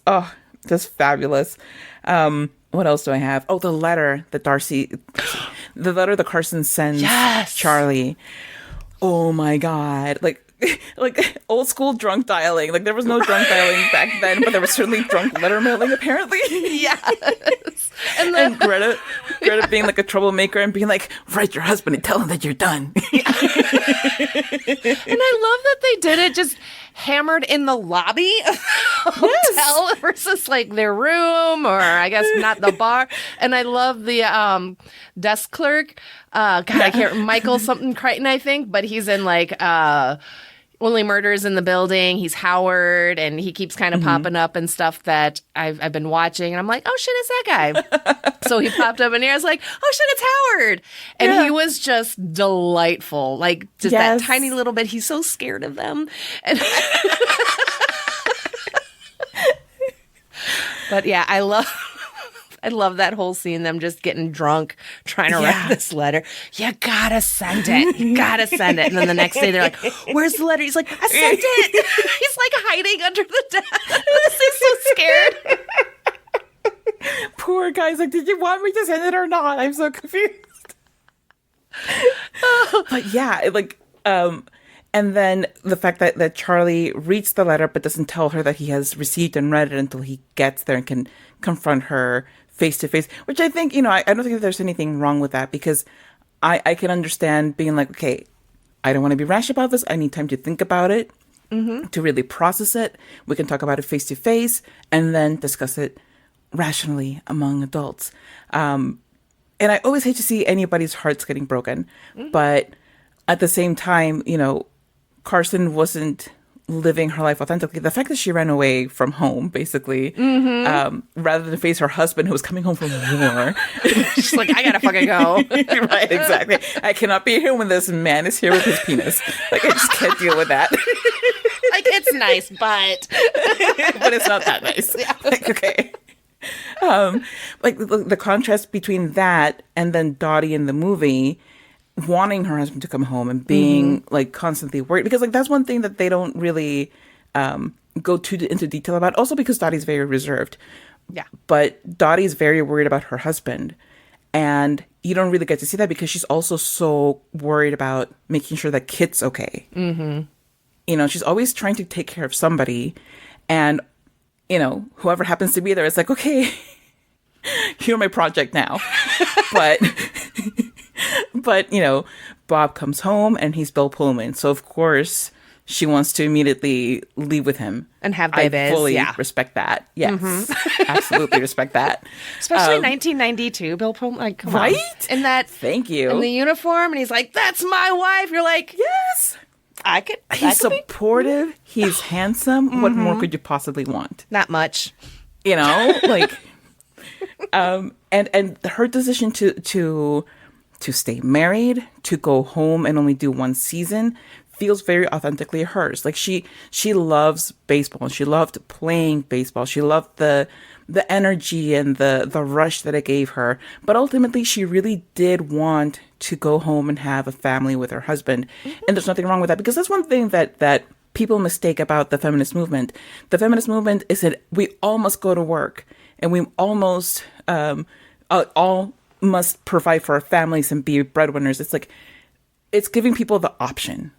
just fabulous. What else do I have? Oh, the letter that Carson sends Charlie. Oh my God. Like old school drunk dialing. Like there was no drunk dialing back then, but there was certainly drunk letter mailing apparently. Yes. And Greta being like a troublemaker and being like, write your husband and tell him that you're done. And I love that they did it just hammered in the lobby of the hotel versus like their room, or I guess not the bar. And I love the desk clerk. God, I can't, Michael something Crichton, I think, but he's in like Only Murders in the Building. He's Howard, and he keeps kind of popping up and stuff that I've been watching. And I'm like, oh shit, it's that guy. So he popped up in here. I was like, oh shit, it's Howard. And he was just delightful. Like just that tiny little bit. He's so scared of them. And but yeah, I I love that whole scene, them just getting drunk, trying to write this letter. You gotta send it. You gotta send it. And then the next day they're like, where's the letter? He's like, I sent it. He's like hiding under the desk. He's so scared. Poor guy's like, did you want me to send it or not? I'm so confused. But yeah, like, and then the fact that Charlie reads the letter but doesn't tell her that he has received and read it until he gets there and can confront her face to face, which I think, I don't think that there's anything wrong with that, because I can understand being like, okay, I don't want to be rash about this. I need time to think about it, to really process it. We can talk about it face to face and then discuss it rationally among adults. And I always hate to see anybody's hearts getting broken. But at the same time, Carson wasn't living her life authentically. The fact that she ran away from home, basically, rather than face her husband who was coming home from war. She's like, I gotta fucking go. Right, exactly. I cannot be here when this man is here with his penis. Like, I just can't deal with that. Like, it's nice, but it's not that nice. Yeah. Like, okay. Like the contrast between that and then Dottie in the movie wanting her husband to come home and being like constantly worried, because like that's one thing that they don't really go into detail about, also because Dottie's very reserved. Yeah, but Dottie's very worried about her husband, and you don't really get to see that because she's also so worried about making sure that Kit's okay. She's always trying to take care of somebody, and whoever happens to be there is like, okay, you're my project now. But Bob comes home and he's Bill Pullman. So of course she wants to immediately leave with him. And have babies. I fully respect that. Yes. Absolutely respect that. Especially 1992, Bill Pullman. Like, come on. In that, thank you. In the uniform, and he's like, that's my wife. You're like, yes. He's supportive. He's handsome. What more could you possibly want? Not much. Like, and her decision to stay married, to go home and only do one season, feels very authentically hers. Like she loves baseball. She loved playing baseball. She loved the energy and the rush that it gave her. But ultimately, she really did want to go home and have a family with her husband. And there's nothing wrong with that, because that's one thing that people mistake about the feminist movement. The feminist movement is that we all must go to work and we almost all must provide for our families and be breadwinners. It's like, it's giving people the option.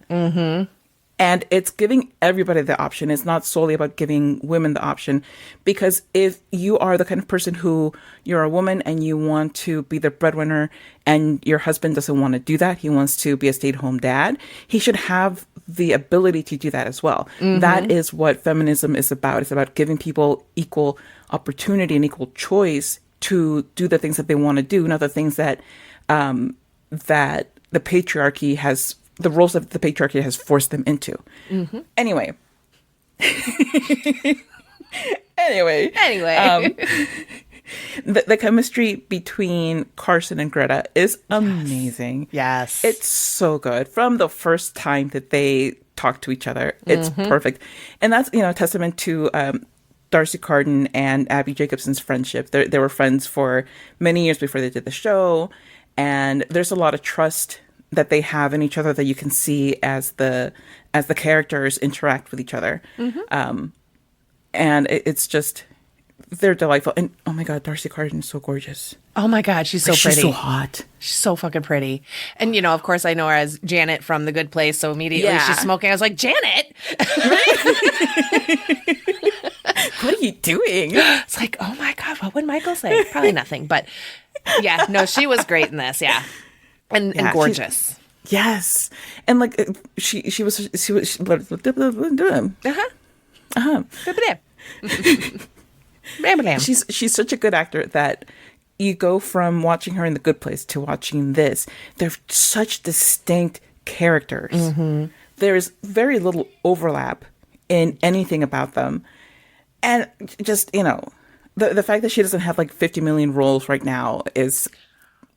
And it's giving everybody the option. It's not solely about giving women the option, because if you are the kind of person who you're a woman and you want to be the breadwinner and your husband doesn't want to do that, he wants to be a stay-at-home dad, he should have the ability to do that as well. That is what feminism is about. It's about giving people equal opportunity and equal choice to do the things that they want to do, not the things that that the patriarchy has, the roles that the patriarchy has forced them into. Anyway. The chemistry between Carson and Greta is amazing. Yes. It's so good. From the first time that they talk to each other, it's perfect. And that's, a testament to Darcy Carden and Abby Jacobson's friendship. They were friends for many years before they did the show. And there's a lot of trust that they have in each other that you can see as the characters interact with each other. And it's just, they're delightful. And oh my God, Darcy Carden is so gorgeous. Oh my God, she's so pretty. She's so hot. She's so fucking pretty. And, of course, I know her as Janet from The Good Place. So immediately she's smoking. I was like, Janet? What are you doing? It's like, oh my God, what would Michael say? Probably nothing. But yeah, no, she was great in this. Yeah. And gorgeous. Yes. And like she was she's such a good actor that you go from watching her in The Good Place to watching this. They're such distinct characters. There's very little overlap in anything about them. And just, the fact that she doesn't have like 50 million roles right now is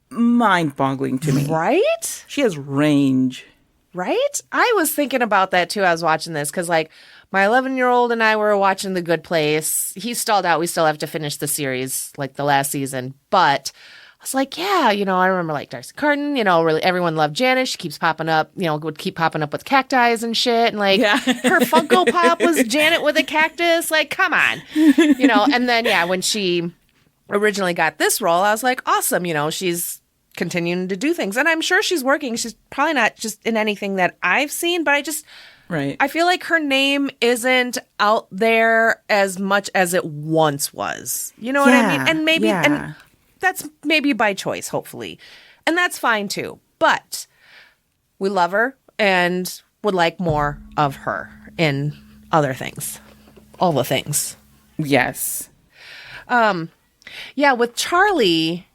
mind-boggling to me. Right? She has range. Right? I was thinking about that too. I was watching this because, like, my 11-year-old and I were watching The Good Place. He stalled out. We still have to finish the series, like the last season. But I was like, yeah, I remember like Darcy Carden, really everyone loved Janice. She keeps popping up, would keep popping up with cacti and shit. And like her Funko Pop was Janet with a cactus. Like, come on. And then, when she originally got this role, I was like, awesome. She's continuing to do things. And I'm sure she's working. She's probably not just in anything that I've seen, but I feel like her name isn't out there as much as it once was. You know what I mean? And maybe, and that's maybe by choice, hopefully. And that's fine too. But we love her and would like more of her in other things. All the things. Yes. Yeah, with Charlie,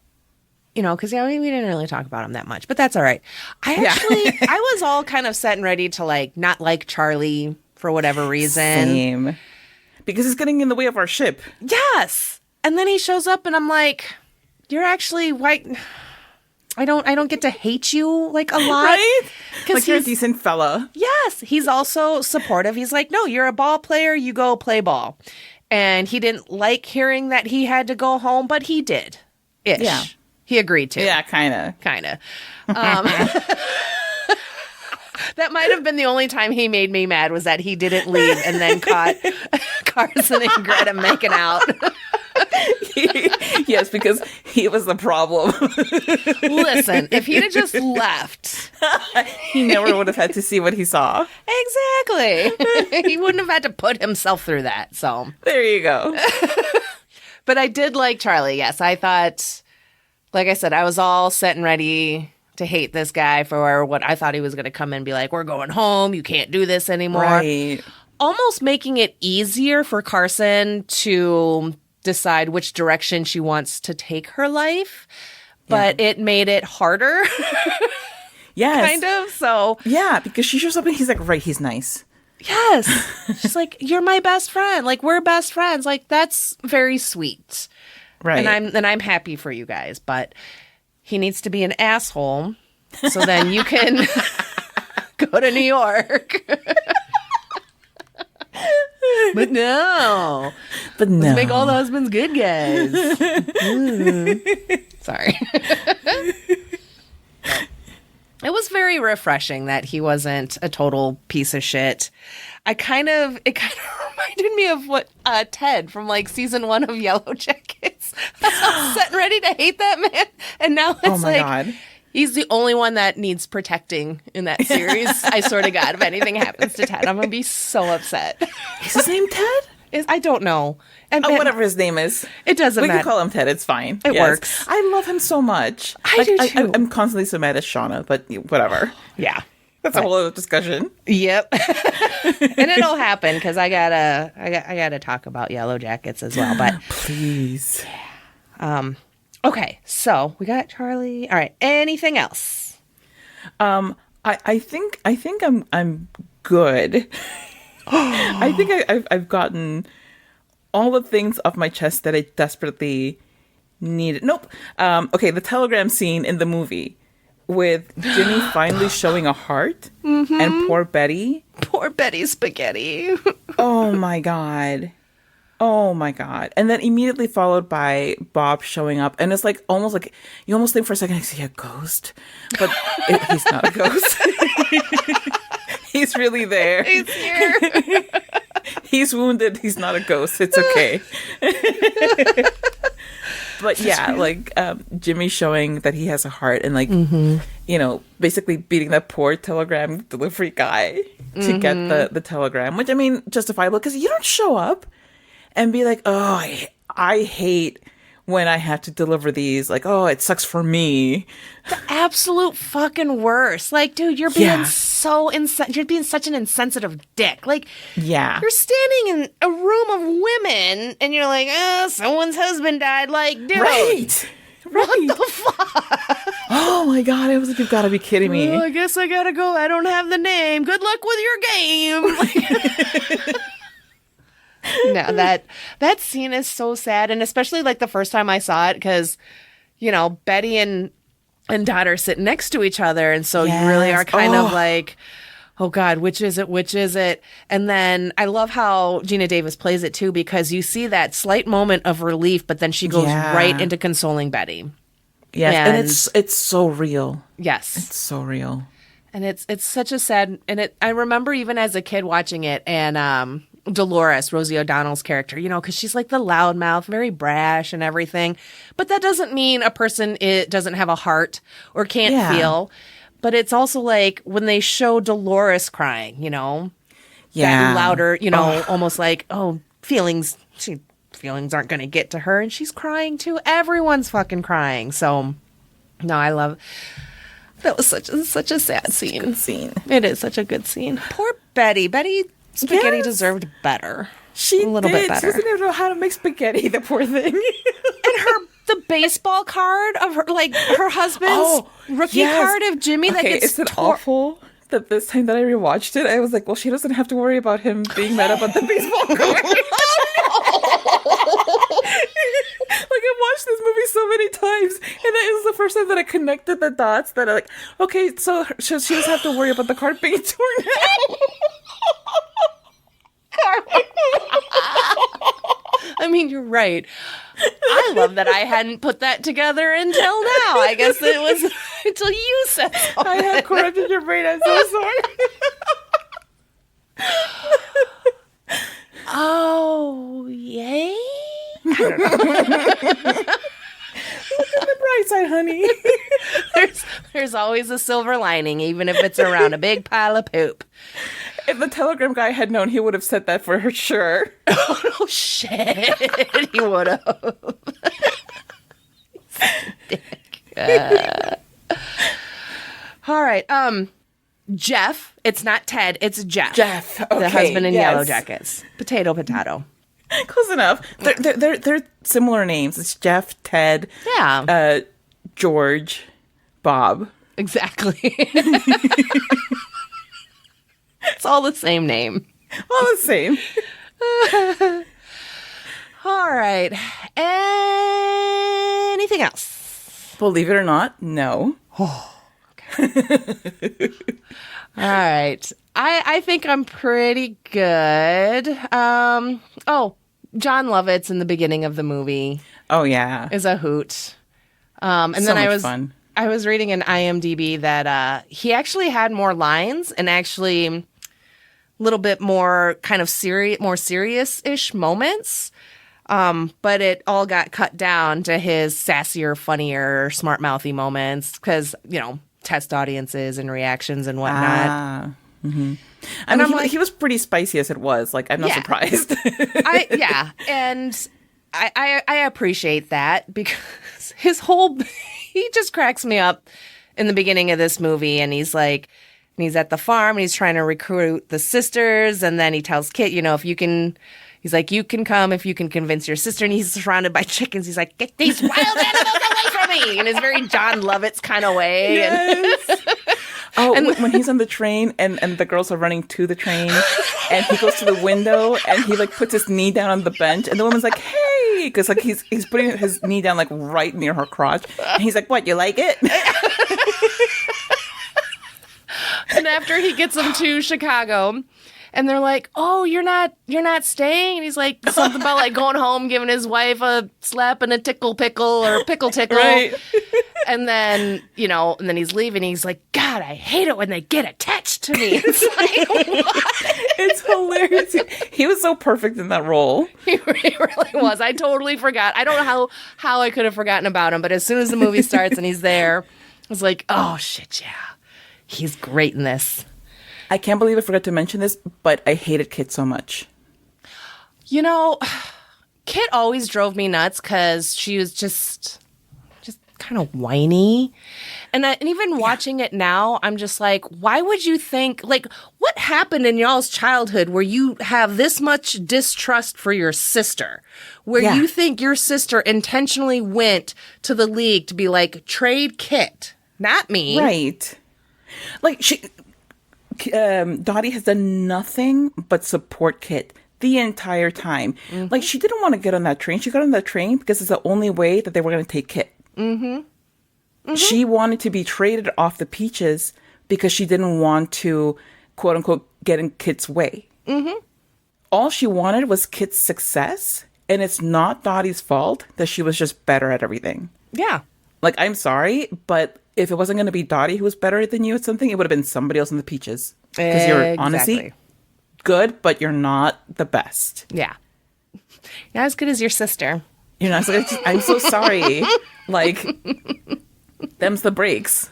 because we didn't really talk about him that much, but that's all right. I was all kind of set and ready to like not like Charlie for whatever reason. Same. Because he's getting in the way of our ship. Yes. And then he shows up and I'm like, you're actually white. I don't get to hate you like a lot. Right? Like you're a decent fella. Yes. He's also supportive. He's like, no, you're a ball player. You go play ball. And he didn't like hearing that he had to go home, but he did. Ish. Yeah. He agreed to. Yeah, kind of. That might have been the only time he made me mad was that he didn't leave and then caught Carson and Greta making out. Yes, because he was the problem. Listen, if he'd have just left, he never would have had to see what he saw. Exactly. He wouldn't have had to put himself through that. So there you go. But I did like Charlie. Yes, I thought, like I said, I was all set and ready to hate this guy for what I thought he was going to come in and be like, we're going home. You can't do this anymore. Right. Almost making it easier for Carson to decide which direction she wants to take her life. But it made it harder. Yes. Kind of. So. Yeah, because she shows up and he's like, right, he's nice. Yes. She's like, you're my best friend. Like, we're best friends. Like, that's very sweet. Right. And I'm happy for you guys, but he needs to be an asshole so then you can go to New York. But no. Let's make all the husbands good guys. Sorry. It was very refreshing that he wasn't a total piece of shit. It kind of reminded me of what Ted from like season 1 of Yellow Jackets. I was set and ready to hate that man, and now it's God. He's the only one that needs protecting in that series. I swear to God, if anything happens to Ted, I'm gonna be so upset. Is his name Ted? I don't know. And whatever his name is. It doesn't matter. We can call him Ted. It's fine. It works. I love him so much. I do too. I'm constantly so mad at Shauna, but whatever. Yeah. That's a whole other discussion. Yep. And it'll happen because I gotta talk about Yellow Jackets as well. But please. Okay, so we got Charlie. All right. Anything else? I think I'm good. I think I've gotten all the things off my chest that I desperately needed. Nope. Okay, the telegram scene in the movie with Jimmy finally showing a heart and poor Betty. Poor Betty spaghetti. Oh my God. And then immediately followed by Bob showing up. And it's like almost like you almost think for a second, is he a ghost? But he's not a ghost. He's really there. He's here. He's wounded. He's not a ghost. It's okay. But yeah, like Jimmy showing that he has a heart and like, basically beating that poor telegram delivery guy to get the telegram, which I mean, justifiable because you don't show up and be like, oh, I hate when I have to deliver these. Like, oh, it sucks for me. The absolute fucking worst. Like, dude, you're being you're being such an insensitive dick. Like, you're standing in a room of women and you're like, oh, someone's husband died. Like, dude. Right. What the fuck? Oh my God. I was like, you've got to be kidding me. I guess I gotta go. I don't have the name. Good luck with your game. No, that scene is so sad. And especially like the first time I saw it, because, Betty and and daughter sit next to each other. And so you really are kind of like, oh God, which is it? Which is it? And then I love how Gina Davis plays it too, because you see that slight moment of relief, but then she goes right into consoling Betty. Yes, and it's so real. Yes. It's so real. And it's such a sad, and I remember even as a kid watching it, and Dolores, Rosie O'Donnell's character, you know, because she's like the loudmouth, very brash and everything. But that doesn't mean a person doesn't have a heart or can't feel. But it's also like when they show Dolores crying, you know, that louder, you know, almost like, feelings aren't going to get to her. And she's crying too. Everyone's fucking crying. So, no, I love that. Was such a sad scene. Good scene. It is such a good scene. Poor Betty. Betty Spaghetti deserved better. She a little bit better. She doesn't even know how to make spaghetti, the poor thing. And the baseball card of her husband's rookie card of Jimmy that gets is it awful that this time that I rewatched it, I was like, well, she doesn't have to worry about him being mad about the baseball card. Like, I've watched this movie so many times, and it was the first time that I connected the dots that I like, okay, so she doesn't have to worry about the card being torn out. I mean, you're right. I love that I hadn't put that together until now. I guess it was until you said so. I have corrupted your brain. I'm so sorry. Oh, yay? I don't know. Look at the bright side, honey. There's always a silver lining, even if it's around a big pile of poop. If the Telegram guy had known, he would have said that for sure. Oh, no shit. He would have. All right. Jeff. It's not Ted. It's Jeff. Jeff. Okay, the husband in Yellow Jackets. Potato. Close enough. They're similar names. It's Jeff, Ted, George, Bob. Exactly. It's all the same name. All the same. All right. Anything else? Believe it or not, no. Oh, okay. All right. I think I'm pretty good. John Lovitz in the beginning of the movie. Oh, yeah. Is a hoot. And so then much fun. I was reading in IMDb that he actually had more lines and actually a little bit more kind of more serious-ish moments. But it all got cut down to his sassier, funnier, smart-mouthy moments because, you know, test audiences and reactions and whatnot. Mm-hmm. I mean, he was pretty spicy as it was. Like, I'm not surprised. And I appreciate that because he just cracks me up in the beginning of this movie, and he's at the farm and he's trying to recruit the sisters, and then he tells Kit, you know, you can come if you can convince your sister, and he's surrounded by chickens. He's like, get these wild animals away from me, in his very John Lovitz kind of way. Yes. When he's on the train and the girls are running to the train, and he goes to the window and he like puts his knee down on the bench, and the woman's like, hey, because like he's putting his knee down like right near her crotch, and he's like, what, you like it? And after he gets them to Chicago, and they're like, oh, you're not staying? And he's like, something about like going home, giving his wife a slap and a tickle pickle or pickle tickle. Right. And then, you know, and then he's leaving. He's like, God, I hate it when they get attached to me. It's like, what? It's hilarious. He was so perfect in that role. He really was. I totally forgot. I don't know how I could have forgotten about him. But as soon as the movie starts and he's there, I was like, oh, shit, yeah. He's great in this. I can't believe I forgot to mention this, but I hated Kit so much. You know, Kit always drove me nuts because she was just kind of whiny. And even watching it now, I'm just like, why would you think, like, what happened in y'all's childhood where you have this much distrust for your sister? Where you think your sister intentionally went to the league to be like, trade Kit, not me. Right. Like, Dottie has done nothing but support Kit the entire time. Mm-hmm. Like, she didn't want to get on that train. She got on that train because it's the only way that they were going to take Kit. Mm-hmm. She wanted to be traded off the Peaches because she didn't want to, quote unquote, get in Kit's way. All she wanted was Kit's success, and it's not Dottie's fault that she was just better at everything. Yeah. Like, I'm sorry, but if it wasn't going to be Dottie who was better than you at something, it would have been somebody else in the Peaches. Because you're honestly good, but you're not the best. Yeah. Not as good as your sister. You're not. I'm so sorry. Like, them's the breaks.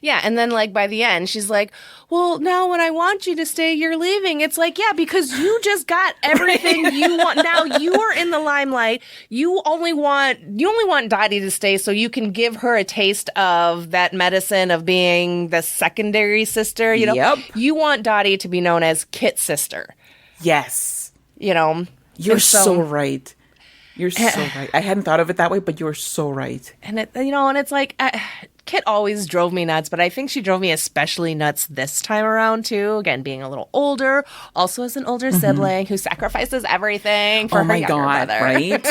Yeah, and then, like, by the end, she's like, well, now when I want you to stay, you're leaving. It's like, yeah, because you just got everything you want. Now you are in the limelight. You only want Dottie to stay so you can give her a taste of that medicine of being the secondary sister, you know? Yep. You want Dottie to be known as Kit's sister. Yes. You know? You're so right. You're so right. I hadn't thought of it that way, but you're so right. And it's like, Kit always drove me nuts, but I think she drove me especially nuts this time around too. Again, being a little older, also as an older sibling who sacrifices everything for her younger brother. Right?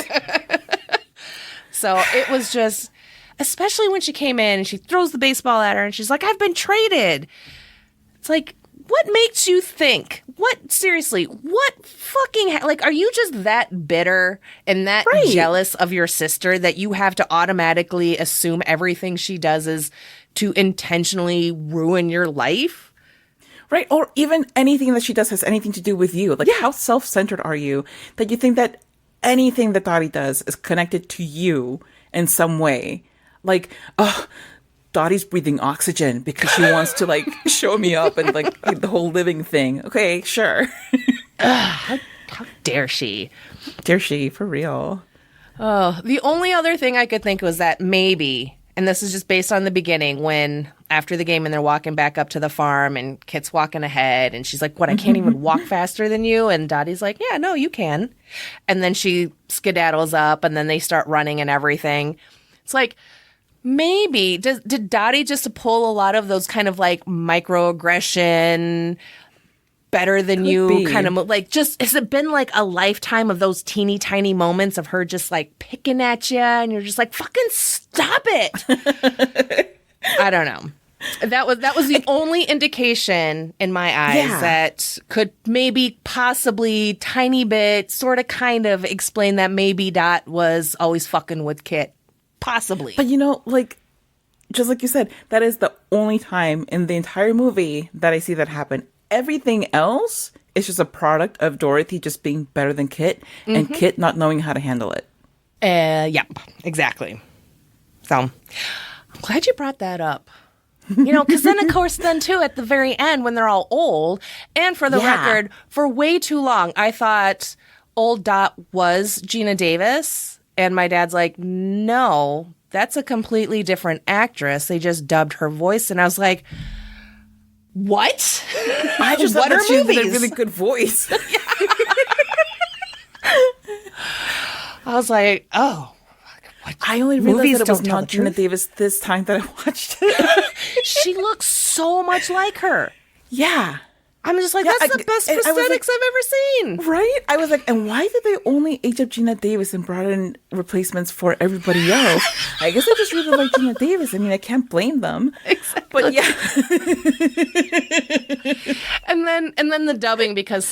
So it was just, especially when she came in and she throws the baseball at her and she's like, I've been traded. It's like, what makes you think? Seriously, what fucking, like, are you just that bitter and that jealous of your sister that you have to automatically assume everything she does is to intentionally ruin your life? Right. Or even anything that she does has anything to do with you. Like, how self-centered are you that you think that anything that Dottie does is connected to you in some way? Like, Dottie's breathing oxygen because she wants to, like, show me up and, like, the whole living thing. Okay, sure. How dare she? Dare she, for real. Oh, the only other thing I could think was that maybe, and this is just based on the beginning, when after the game and they're walking back up to the farm and Kit's walking ahead and she's like, what, I can't even walk faster than you? And Dottie's like, yeah, no, you can. And then she skedaddles up and then they start running and everything. It's like, maybe did Dottie just pull a lot of those kind of like microaggression, better than you kind of like, just has it been like a lifetime of those teeny tiny moments of her just like picking at you and you're just like, fucking stop it. I don't know. That was the only indication in my eyes that could maybe possibly tiny bit sort of kind of explain that maybe Dot was always fucking with Kit. Possibly. But like, just like you said, that is the only time in the entire movie that I see that happen. Everything else is just a product of Dorothy just being better than Kit and Kit not knowing how to handle it. Yep, exactly. So, I'm glad you brought that up. You know, because then, of course, too, at the very end, when they're all old, and for the record, for way too long, I thought old Dot was Gina Davis. And my dad's like, no, that's a completely different actress. They just dubbed her voice. And I was like, what? I just thought that she had a really good voice. I was like, oh. I only realized that it was not Gina Davis this time that I watched it. She looks so much like her. Yeah. I'm just like, that's the best prosthetics I've ever seen. Right? I was like, and why did they only age up Gina Davis and brought in replacements for everybody else? I guess I just really like Gina Davis. I mean, I can't blame them. Exactly. But yeah. and then the dubbing becomes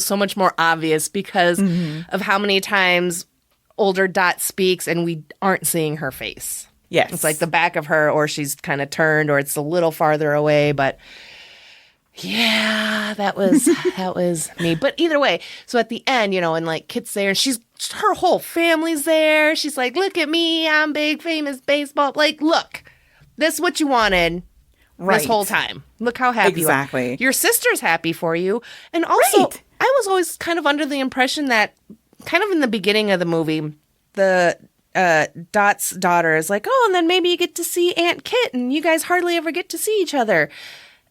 so much more obvious because of how many times older Dot speaks and we aren't seeing her face. Yes. It's like the back of her, or she's kind of turned, or it's a little farther away, but yeah, that was me. But either way, so at the end, you know, and like Kit's there, and her whole family's there. She's like, look at me, I'm big, famous baseball. Like, look, this is what you wanted this whole time. Look how happy you are. Your sister's happy for you. And also, I was always kind of under the impression that kind of in the beginning of the movie, the Dot's daughter is like, oh, and then maybe you get to see Aunt Kit, and you guys hardly ever get to see each other.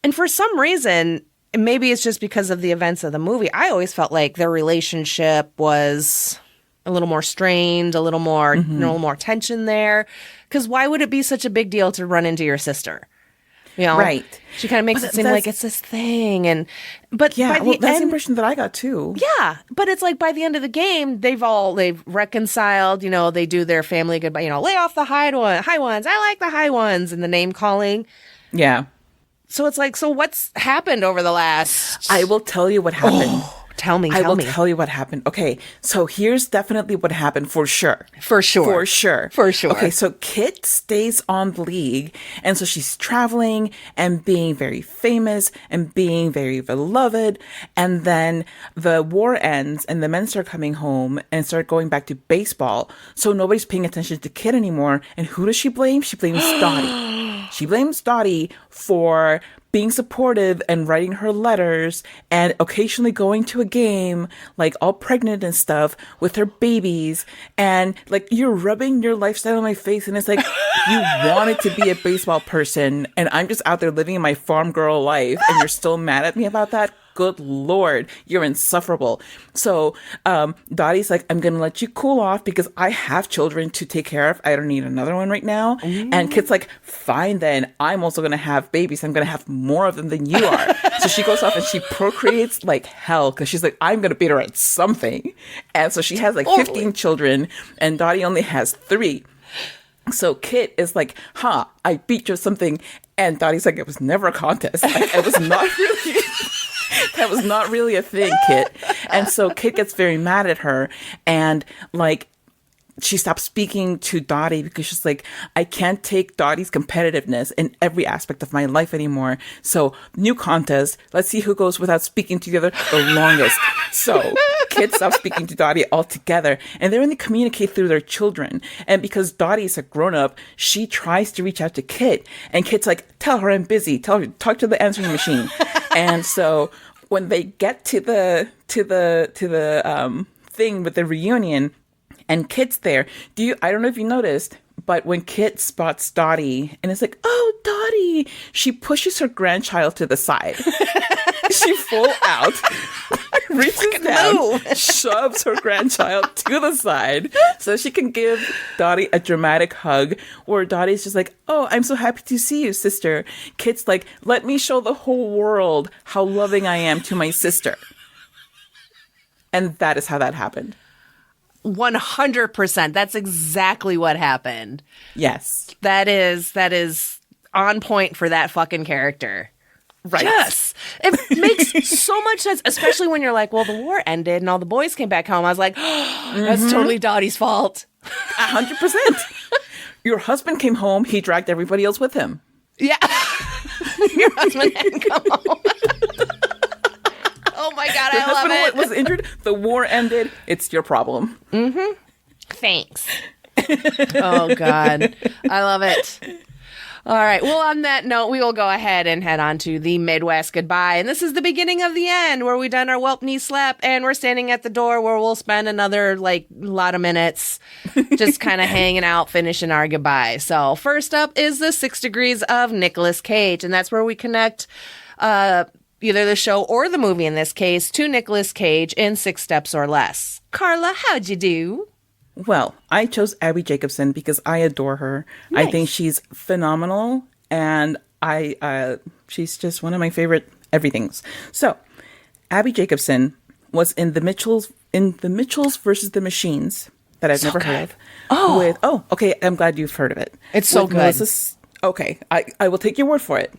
And for some reason, maybe it's just because of the events of the movie, I always felt like their relationship was a little more strained, a little more, a little more tension there. Because why would it be such a big deal to run into your sister? You know, Right. She kind of makes it seem like it's this thing, but Yeah, by well, the that's the end, impression that I got too. yeah, but it's like by the end of the game, they've reconciled. You know, they do their family goodbye. You know, lay off the high ones. I like the high ones, and the name calling. Yeah. So it's like, so what's happened over the last? I will tell you what happened. Tell me. I will tell you what happened. Okay, so here's definitely what happened for sure. For sure. For sure. For sure. Okay, so Kit stays on the league, and so she's traveling and being very famous and being very beloved, and then the war ends and the men start coming home and start going back to baseball, so nobody's paying attention to Kit anymore, and who does she blame? She blames Dottie. She blames Dottie for being supportive and writing her letters and occasionally going to a game, like all pregnant and stuff with her babies. And like, you're rubbing your lifestyle on my face. And it's like, you wanted to be a baseball person. And I'm just out there living my farm girl life. And you're still mad at me about that? Good Lord, you're insufferable. So Dottie's like, I'm going to let you cool off because I have children to take care of. I don't need another one right now. And Kit's like, fine then. I'm also going to have babies. I'm going to have more of them than you are. So she goes off and she procreates like hell because she's like, I'm going to beat her at something. And so she has like 15 children and Dottie only has 3. So Kit is like, I beat you at something. And Dottie's like, it was never a contest. Like, it was not really... That was not really a thing, Kit. And so Kit gets very mad at her and like she stops speaking to Dottie because she's like, I can't take Dottie's competitiveness in every aspect of my life anymore. So new contest. Let's see who goes without speaking to the other the longest. So Kit stops speaking to Dottie altogether. And they only communicate through their children. And because Dottie is a grown-up, she tries to reach out to Kit. And Kit's like, tell her I'm busy. Tell her, talk to the answering machine. And so when they get to the thing with the reunion, and Kit's there. I don't know if you noticed, but when Kit spots Dottie and it's like, oh, Dottie, she pushes her grandchild to the side. She full out reaches down, shoves her grandchild to the side so she can give Dottie a dramatic hug where Dottie's just like, oh, I'm so happy to see you, sister. Kit's like, let me show the whole world how loving I am to my sister. And that is how that happened. 100%. That's exactly what happened. Yes. That is on point for that fucking character. Right. Yes. It makes so much sense, especially when you're like, well, the war ended and all the boys came back home. I was like, that's totally Dottie's fault. 100%. Your husband came home. He dragged everybody else with him. Yeah. Your husband hadn't come home. Oh my God, I love it. Was injured. The war ended. It's your problem. Mm-hmm. Thanks. Oh God, I love it. All right. Well, on that note, we will go ahead and head on to the Midwest goodbye. And this is the beginning of the end where we done our whelp knee slap and we're standing at the door where we'll spend another lot of minutes just kind of hanging out, finishing our goodbye. So first up is the 6 Degrees of Nicolas Cage. And that's where we connect either the show or the movie in this case to Nicolas Cage in 6 steps or less. Carla, how'd you do? Well, I chose Abby Jacobson because I adore her. Nice. I think she's phenomenal, and she's just one of my favorite everythings. So, Abby Jacobson was in the Mitchells versus the Machines that I've never heard of. Okay, I'm glad you've heard of it. It's so good. Okay, I will take your word for it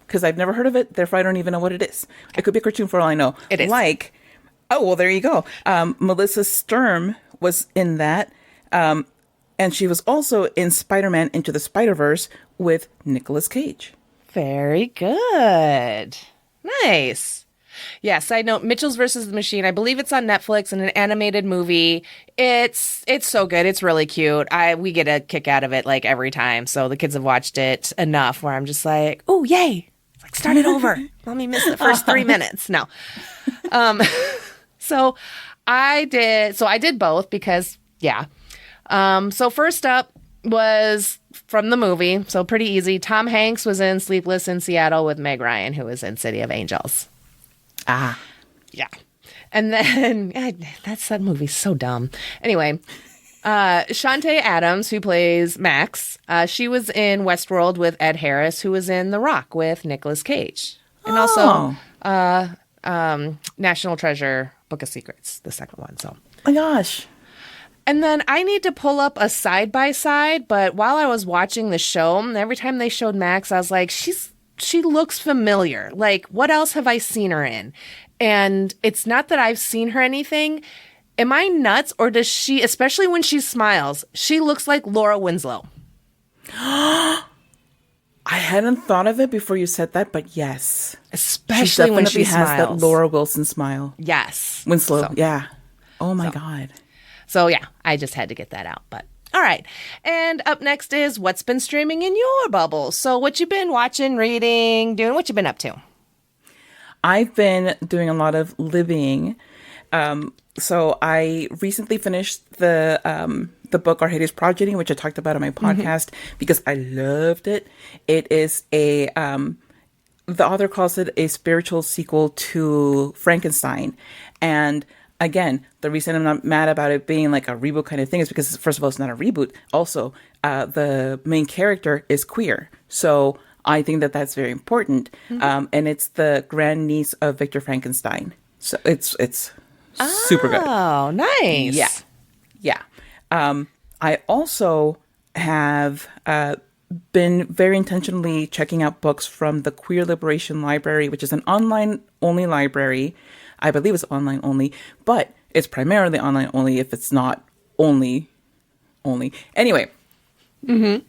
because I've never heard of it. Therefore, I don't even know what it is. It could be a cartoon for all I know. It is. There you go. Melissa Sturm was in that. And she was also in Spider-Man Into the Spider-Verse with Nicolas Cage. Very good. Nice. Yeah, side note, Mitchell's versus the Machine. I believe it's on Netflix and an animated movie. It's so good. It's really cute. We get a kick out of it every time. So the kids have watched it enough where I'm just like, oh, yay. It's start it over. Let me miss the first 3 minutes. No. So I did both because, yeah. So first up was from the movie. So pretty easy. Tom Hanks was in Sleepless in Seattle with Meg Ryan, who was in City of Angels. Ah. Yeah. And then that movie's so dumb. Anyway, Shantae Adams, who plays Max, she was in Westworld with Ed Harris, who was in The Rock with Nicolas Cage. And also National Treasure, Book of Secrets, the second one. So, Oh my gosh. and then I need to pull up a side by side, but while I was watching the show, every time they showed Max, I was like, she looks familiar. Like, what else have I seen her in? And it's not that I've seen her anything. Am I nuts, or does she, especially when she smiles, she looks like Laura Winslow? I hadn't thought of it before you said that, but yes. Especially when she has smiles. that Laura Wilson smile. Yes. Winslow, So- yeah. Oh my God. So yeah, I just had to get that out. But all right. And up next is what's been streaming in your bubble. So what you been watching, reading, doing, what you been up to? I've been doing a lot of libbying. So I recently finished the book Our Hades Progeny, which I talked about on my podcast because I loved it. It is a the author calls it a spiritual sequel to Frankenstein. And again, the reason I'm not mad about it being like a reboot kind of thing is because, first of all, it's not a reboot. Also, the main character is queer. So I think that that's very important. And it's the grandniece of Victor Frankenstein. So it's super good. Oh, nice. Yeah. Yeah. I also have been very intentionally checking out books from the Queer Liberation Library, which is an online-only library. I believe it's online only, but it's primarily online only if it's not only. Anyway, you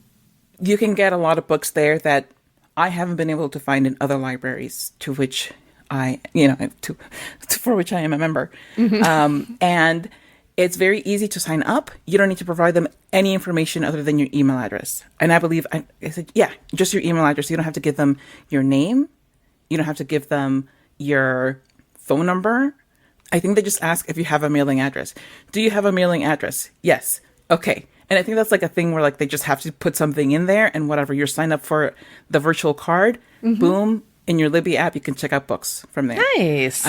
can get a lot of books there that I haven't been able to find in other libraries to which for which I am a member. And it's very easy to sign up. You don't need to provide them any information other than your email address. And I believe I said, yeah, just your email address. You don't have to give them your name. You don't have to give them your phone number. I think they just ask if you have a mailing address. Do you have a mailing address? Yes. Okay. And I think that's like a thing where like they just have to put something in there and whatever. You're signed up for the virtual card. Boom. In your Libby app, you can check out books from there. Nice.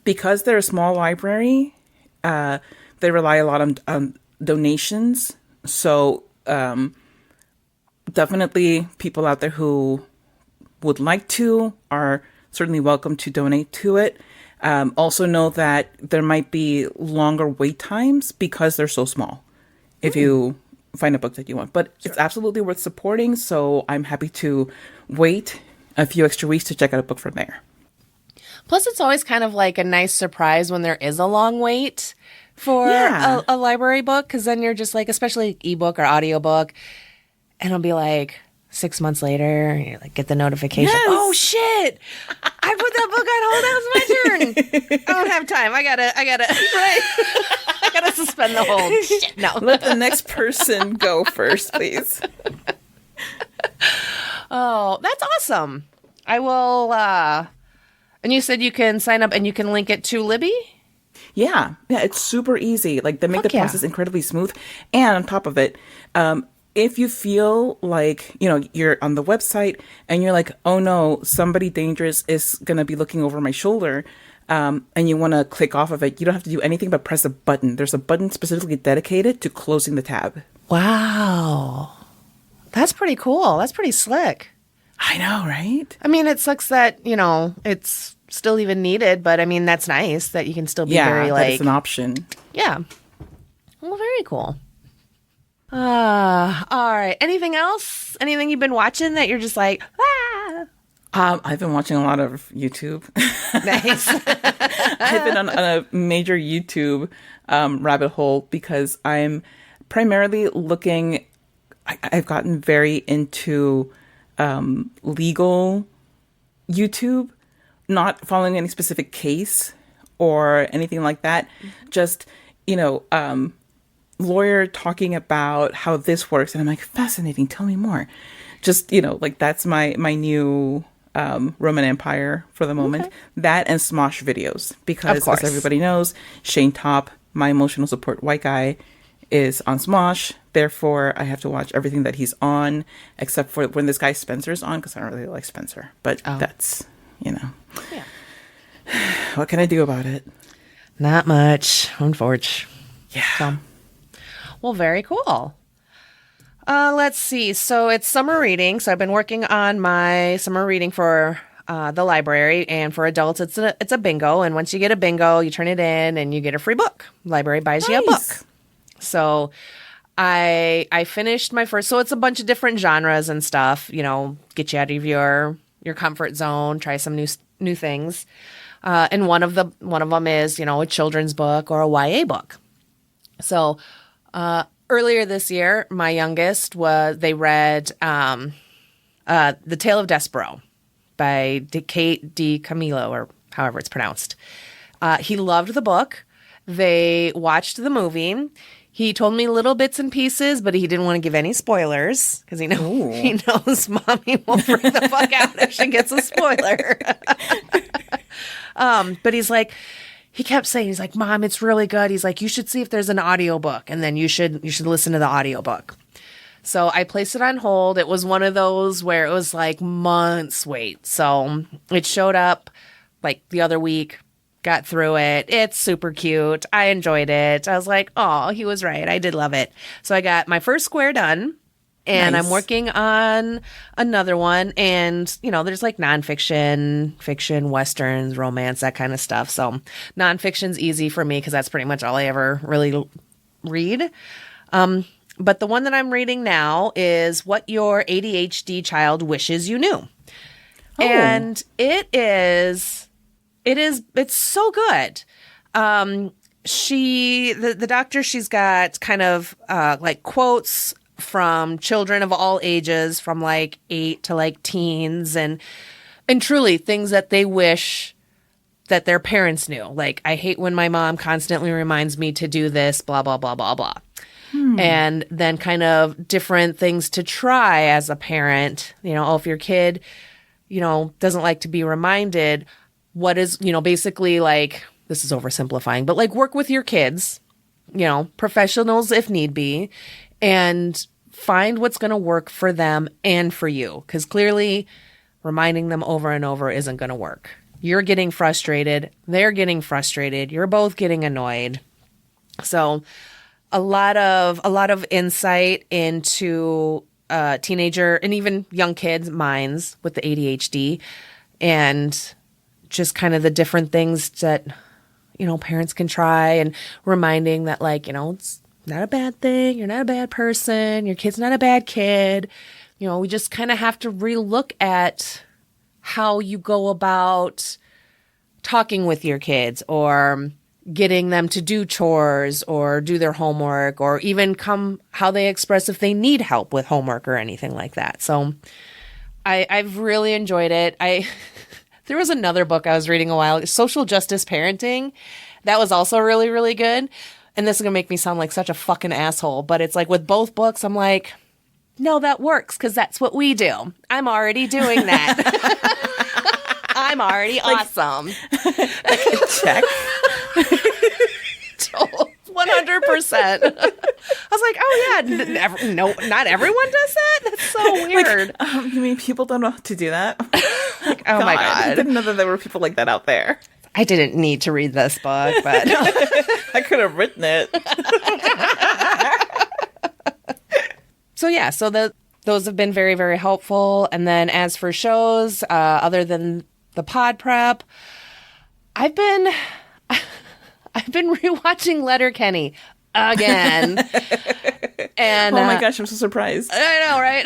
Because they're a small library, they rely a lot on donations. So definitely people out there who would like to are certainly welcome to donate to it. Also know that there might be longer wait times because they're so small if you find a book that you want. But it's absolutely worth supporting, so I'm happy to wait a few extra weeks to check out a book from there. Plus, it's always kind of like a nice surprise when there is a long wait for a library book, because then you're just like, especially ebook or audiobook, and it'll be like 6 months later, and you like get the notification. Yes. Oh shit! I put that book on hold. Now it's my turn. I don't have time. I gotta right. I gotta suspend the hold. Shit, no. Let the next person go first, please. Oh, that's awesome. I will. And you said you can sign up and you can link it to Libby? Yeah, it's super easy. Like they make the process incredibly smooth. And on top of it, if you feel like, you're on the website and you're like, oh no, somebody dangerous is going to be looking over my shoulder, and you want to click off of it, you don't have to do anything but press a button. There's a button specifically dedicated to closing the tab. Wow. That's pretty cool. That's pretty slick. I know, right? I mean, it sucks that, it's still even needed, but I mean, that's nice that you can still be very that like... it's an option. Yeah. Well, very cool. All right. Anything else? Anything you've been watching that you're just like, ah? I've been watching a lot of YouTube. Nice. I've been on a major YouTube rabbit hole because I'm primarily looking... I've gotten very into legal YouTube, not following any specific case or anything like that. Just, lawyer talking about how this works. And I'm like, fascinating. Tell me more. Just, like that's my new Roman Empire for the moment. Okay. That and Smosh videos. Because as everybody knows, Shane Top, my emotional support white guy, is on Smosh. Therefore, I have to watch everything that he's on, except for when this guy Spencer's on, because I don't really like Spencer. But that's, Yeah. What can I do about it? Not much, unfortunately. Yeah. Well, very cool. Let's see. So it's summer reading. So I've been working on my summer reading for the library, and for adults, it's a bingo. And once you get a bingo, you turn it in and you get a free book. Library buys you a book. So I finished my first. So it's a bunch of different genres and stuff. You know, get you out of your comfort zone, try some new things. And one of them is, you know, a children's book or a YA book. So earlier this year, my youngest they read The Tale of Despero by Kate DiCamillo, or however it's pronounced. He loved the book. They watched the movie. He told me little bits and pieces, but he didn't want to give any spoilers because he knows Mommy will freak the fuck out if she gets a spoiler. But he kept saying, he's like, Mom, it's really good. He's like, you should see if there's an audiobook, and then you should listen to the audiobook. So I placed it on hold. It was one of those where it was like months wait. So it showed up like the other week, got through it. It's super cute. I enjoyed it. I was like, oh, he was right. I did love it. So I got my first square done. And nice. I'm working on another one. And, you know, there's like nonfiction, fiction, westerns, romance, that kind of stuff. So nonfiction's easy for me because that's pretty much all I ever really read. But the one that I'm reading now is What Your ADHD Child Wishes You Knew. Oh. And it's so good. The doctor, she's got kind of like quotes from children of all ages, from like 8 to like teens, and truly things that they wish that their parents knew. Like, I hate when my mom constantly reminds me to do this, blah, blah, blah, blah, blah. And then kind of different things to try as a parent. You know, if your kid, you know, doesn't like to be reminded, what is, you know, basically like, this is oversimplifying, but like work with your kids, you know, professionals if need be, and find what's going to work for them and for you. Because clearly reminding them over and over isn't going to work. You're getting frustrated. They're getting frustrated. You're both getting annoyed. So a lot of insight into teenager and even young kids' minds with the ADHD, and just kind of the different things that, you know, parents can try, and reminding that, like, you know, it's not a bad thing. You're not a bad person. Your kid's not a bad kid. You know, we just kind of have to relook at how you go about talking with your kids, or getting them to do chores or do their homework, or even how they express if they need help with homework or anything like that. So I've really enjoyed it. There was another book I was reading a while, Social Justice Parenting. That was also really, really good. And this is going to make me sound like such a fucking asshole, but it's like with both books, I'm like, no, that works because that's what we do. I'm already doing that. I'm already awesome. Check. 100%. I was like, oh yeah, no, not everyone does that. That's so weird. Like, you mean people don't know how to do that? Like, oh my God. I didn't know that there were people like that out there. I didn't need to read this book, but I could have written it. So yeah, those have been very, very helpful. And then as for shows, other than the pod prep, I've been rewatching Letterkenny again. And oh my gosh, I'm so surprised. I know, right?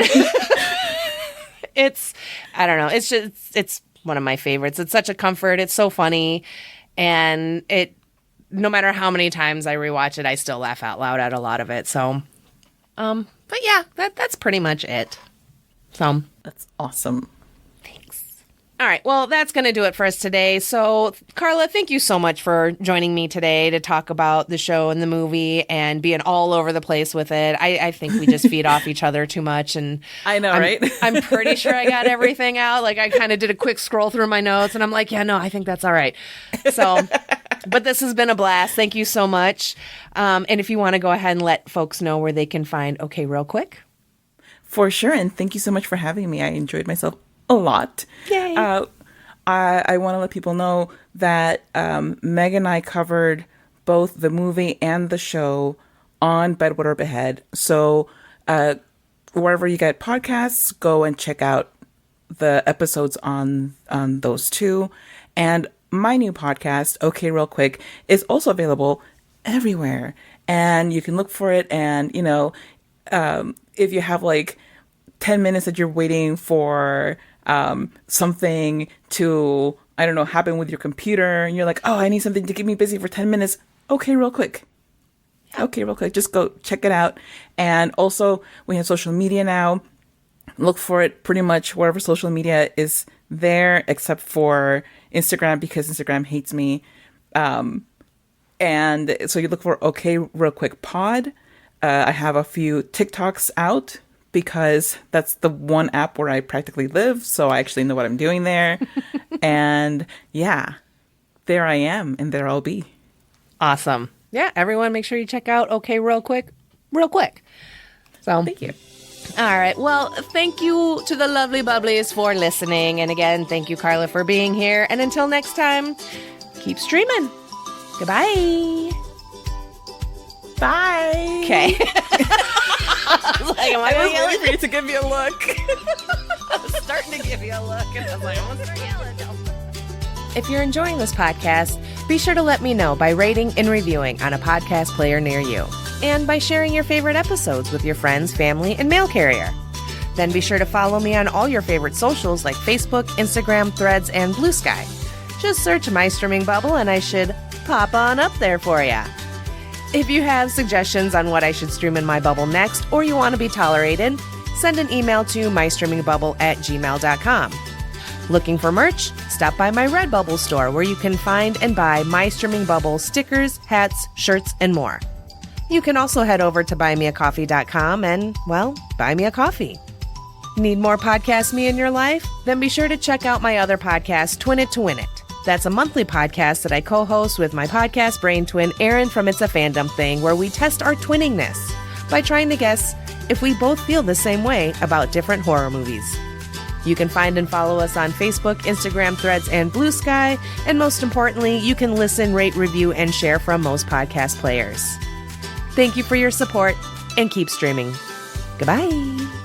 I don't know. It's one of my favorites. It's such a comfort. It's so funny. And no matter how many times I rewatch it, I still laugh out loud at a lot of it. So, but yeah, that's pretty much it. So that's awesome. Thanks. All right. Well, that's going to do it for us today. So, Carla, thank you so much for joining me today to talk about the show and the movie and being all over the place with it. I think we just feed off each other too much. And I know, right? I'm pretty sure I got everything out. Like, I kind of did a quick scroll through my notes and I'm like, yeah, no, I think that's all right. So, but this has been a blast. Thank you so much. And if you want to go ahead and let folks know where they can find Okay Real Quick. For sure. And thank you so much for having me. I enjoyed myself a lot. Yay. I want to let people know that Meg and I covered both the movie and the show on Bedwetter Behead. So wherever you get podcasts, go and check out the episodes on those two. And my new podcast, Okay Real Quick, is also available everywhere. And you can look for it. And, you know, if you have like 10 minutes that you're waiting for something to, I don't know, happen with your computer, and you're like, oh, I need something to keep me busy for 10 minutes. Okay, real quick. Okay, real quick. Just go check it out. And also, we have social media now. Look for it pretty much wherever social media is there, except for Instagram, because Instagram hates me. And so you look for Okay Real Quick Pod. I have a few TikToks out because that's the one app where I practically live. So I actually know what I'm doing there. And yeah, there I am, and there I'll be. Awesome. Yeah, everyone make sure you check out Okay Real Quick, real quick. So Thank you. All right. Well, thank you to the lovely bubblies for listening. And again, thank you, Carla, for being here. And until next time, keep streaming. Goodbye. Bye. Okay. I was like, am I I was going to yell waiting for you to give me a look. I was starting to give you a look, and I was like, I'm going to start yelling. If you're enjoying this podcast, be sure to let me know by rating and reviewing on a podcast player near you, and by sharing your favorite episodes with your friends, family, and mail carrier. Then be sure to follow me on all your favorite socials like Facebook, Instagram, Threads, and Blue Sky. Just search My Streaming Bubble and I should pop on up there for ya. If you have suggestions on what I should stream in my bubble next, or you want to be tolerated, send an email to mystreamingbubble@gmail.com. Looking for merch? Stop by my Redbubble store where you can find and buy My Streaming Bubble stickers, hats, shirts, and more. You can also head over to buymeacoffee.com and, well, buy me a coffee. Need more Podcast Me in your life? Then be sure to check out my other podcast, Twin It to Win It. That's a monthly podcast that I co-host with my podcast brain twin, Erin from It's a Fandom Thing, where we test our twinningness by trying to guess if we both feel the same way about different horror movies. You can find and follow us on Facebook, Instagram, Threads, and Blue Sky. And most importantly, you can listen, rate, review, and share from most podcast players. Thank you for your support, and keep streaming. Goodbye.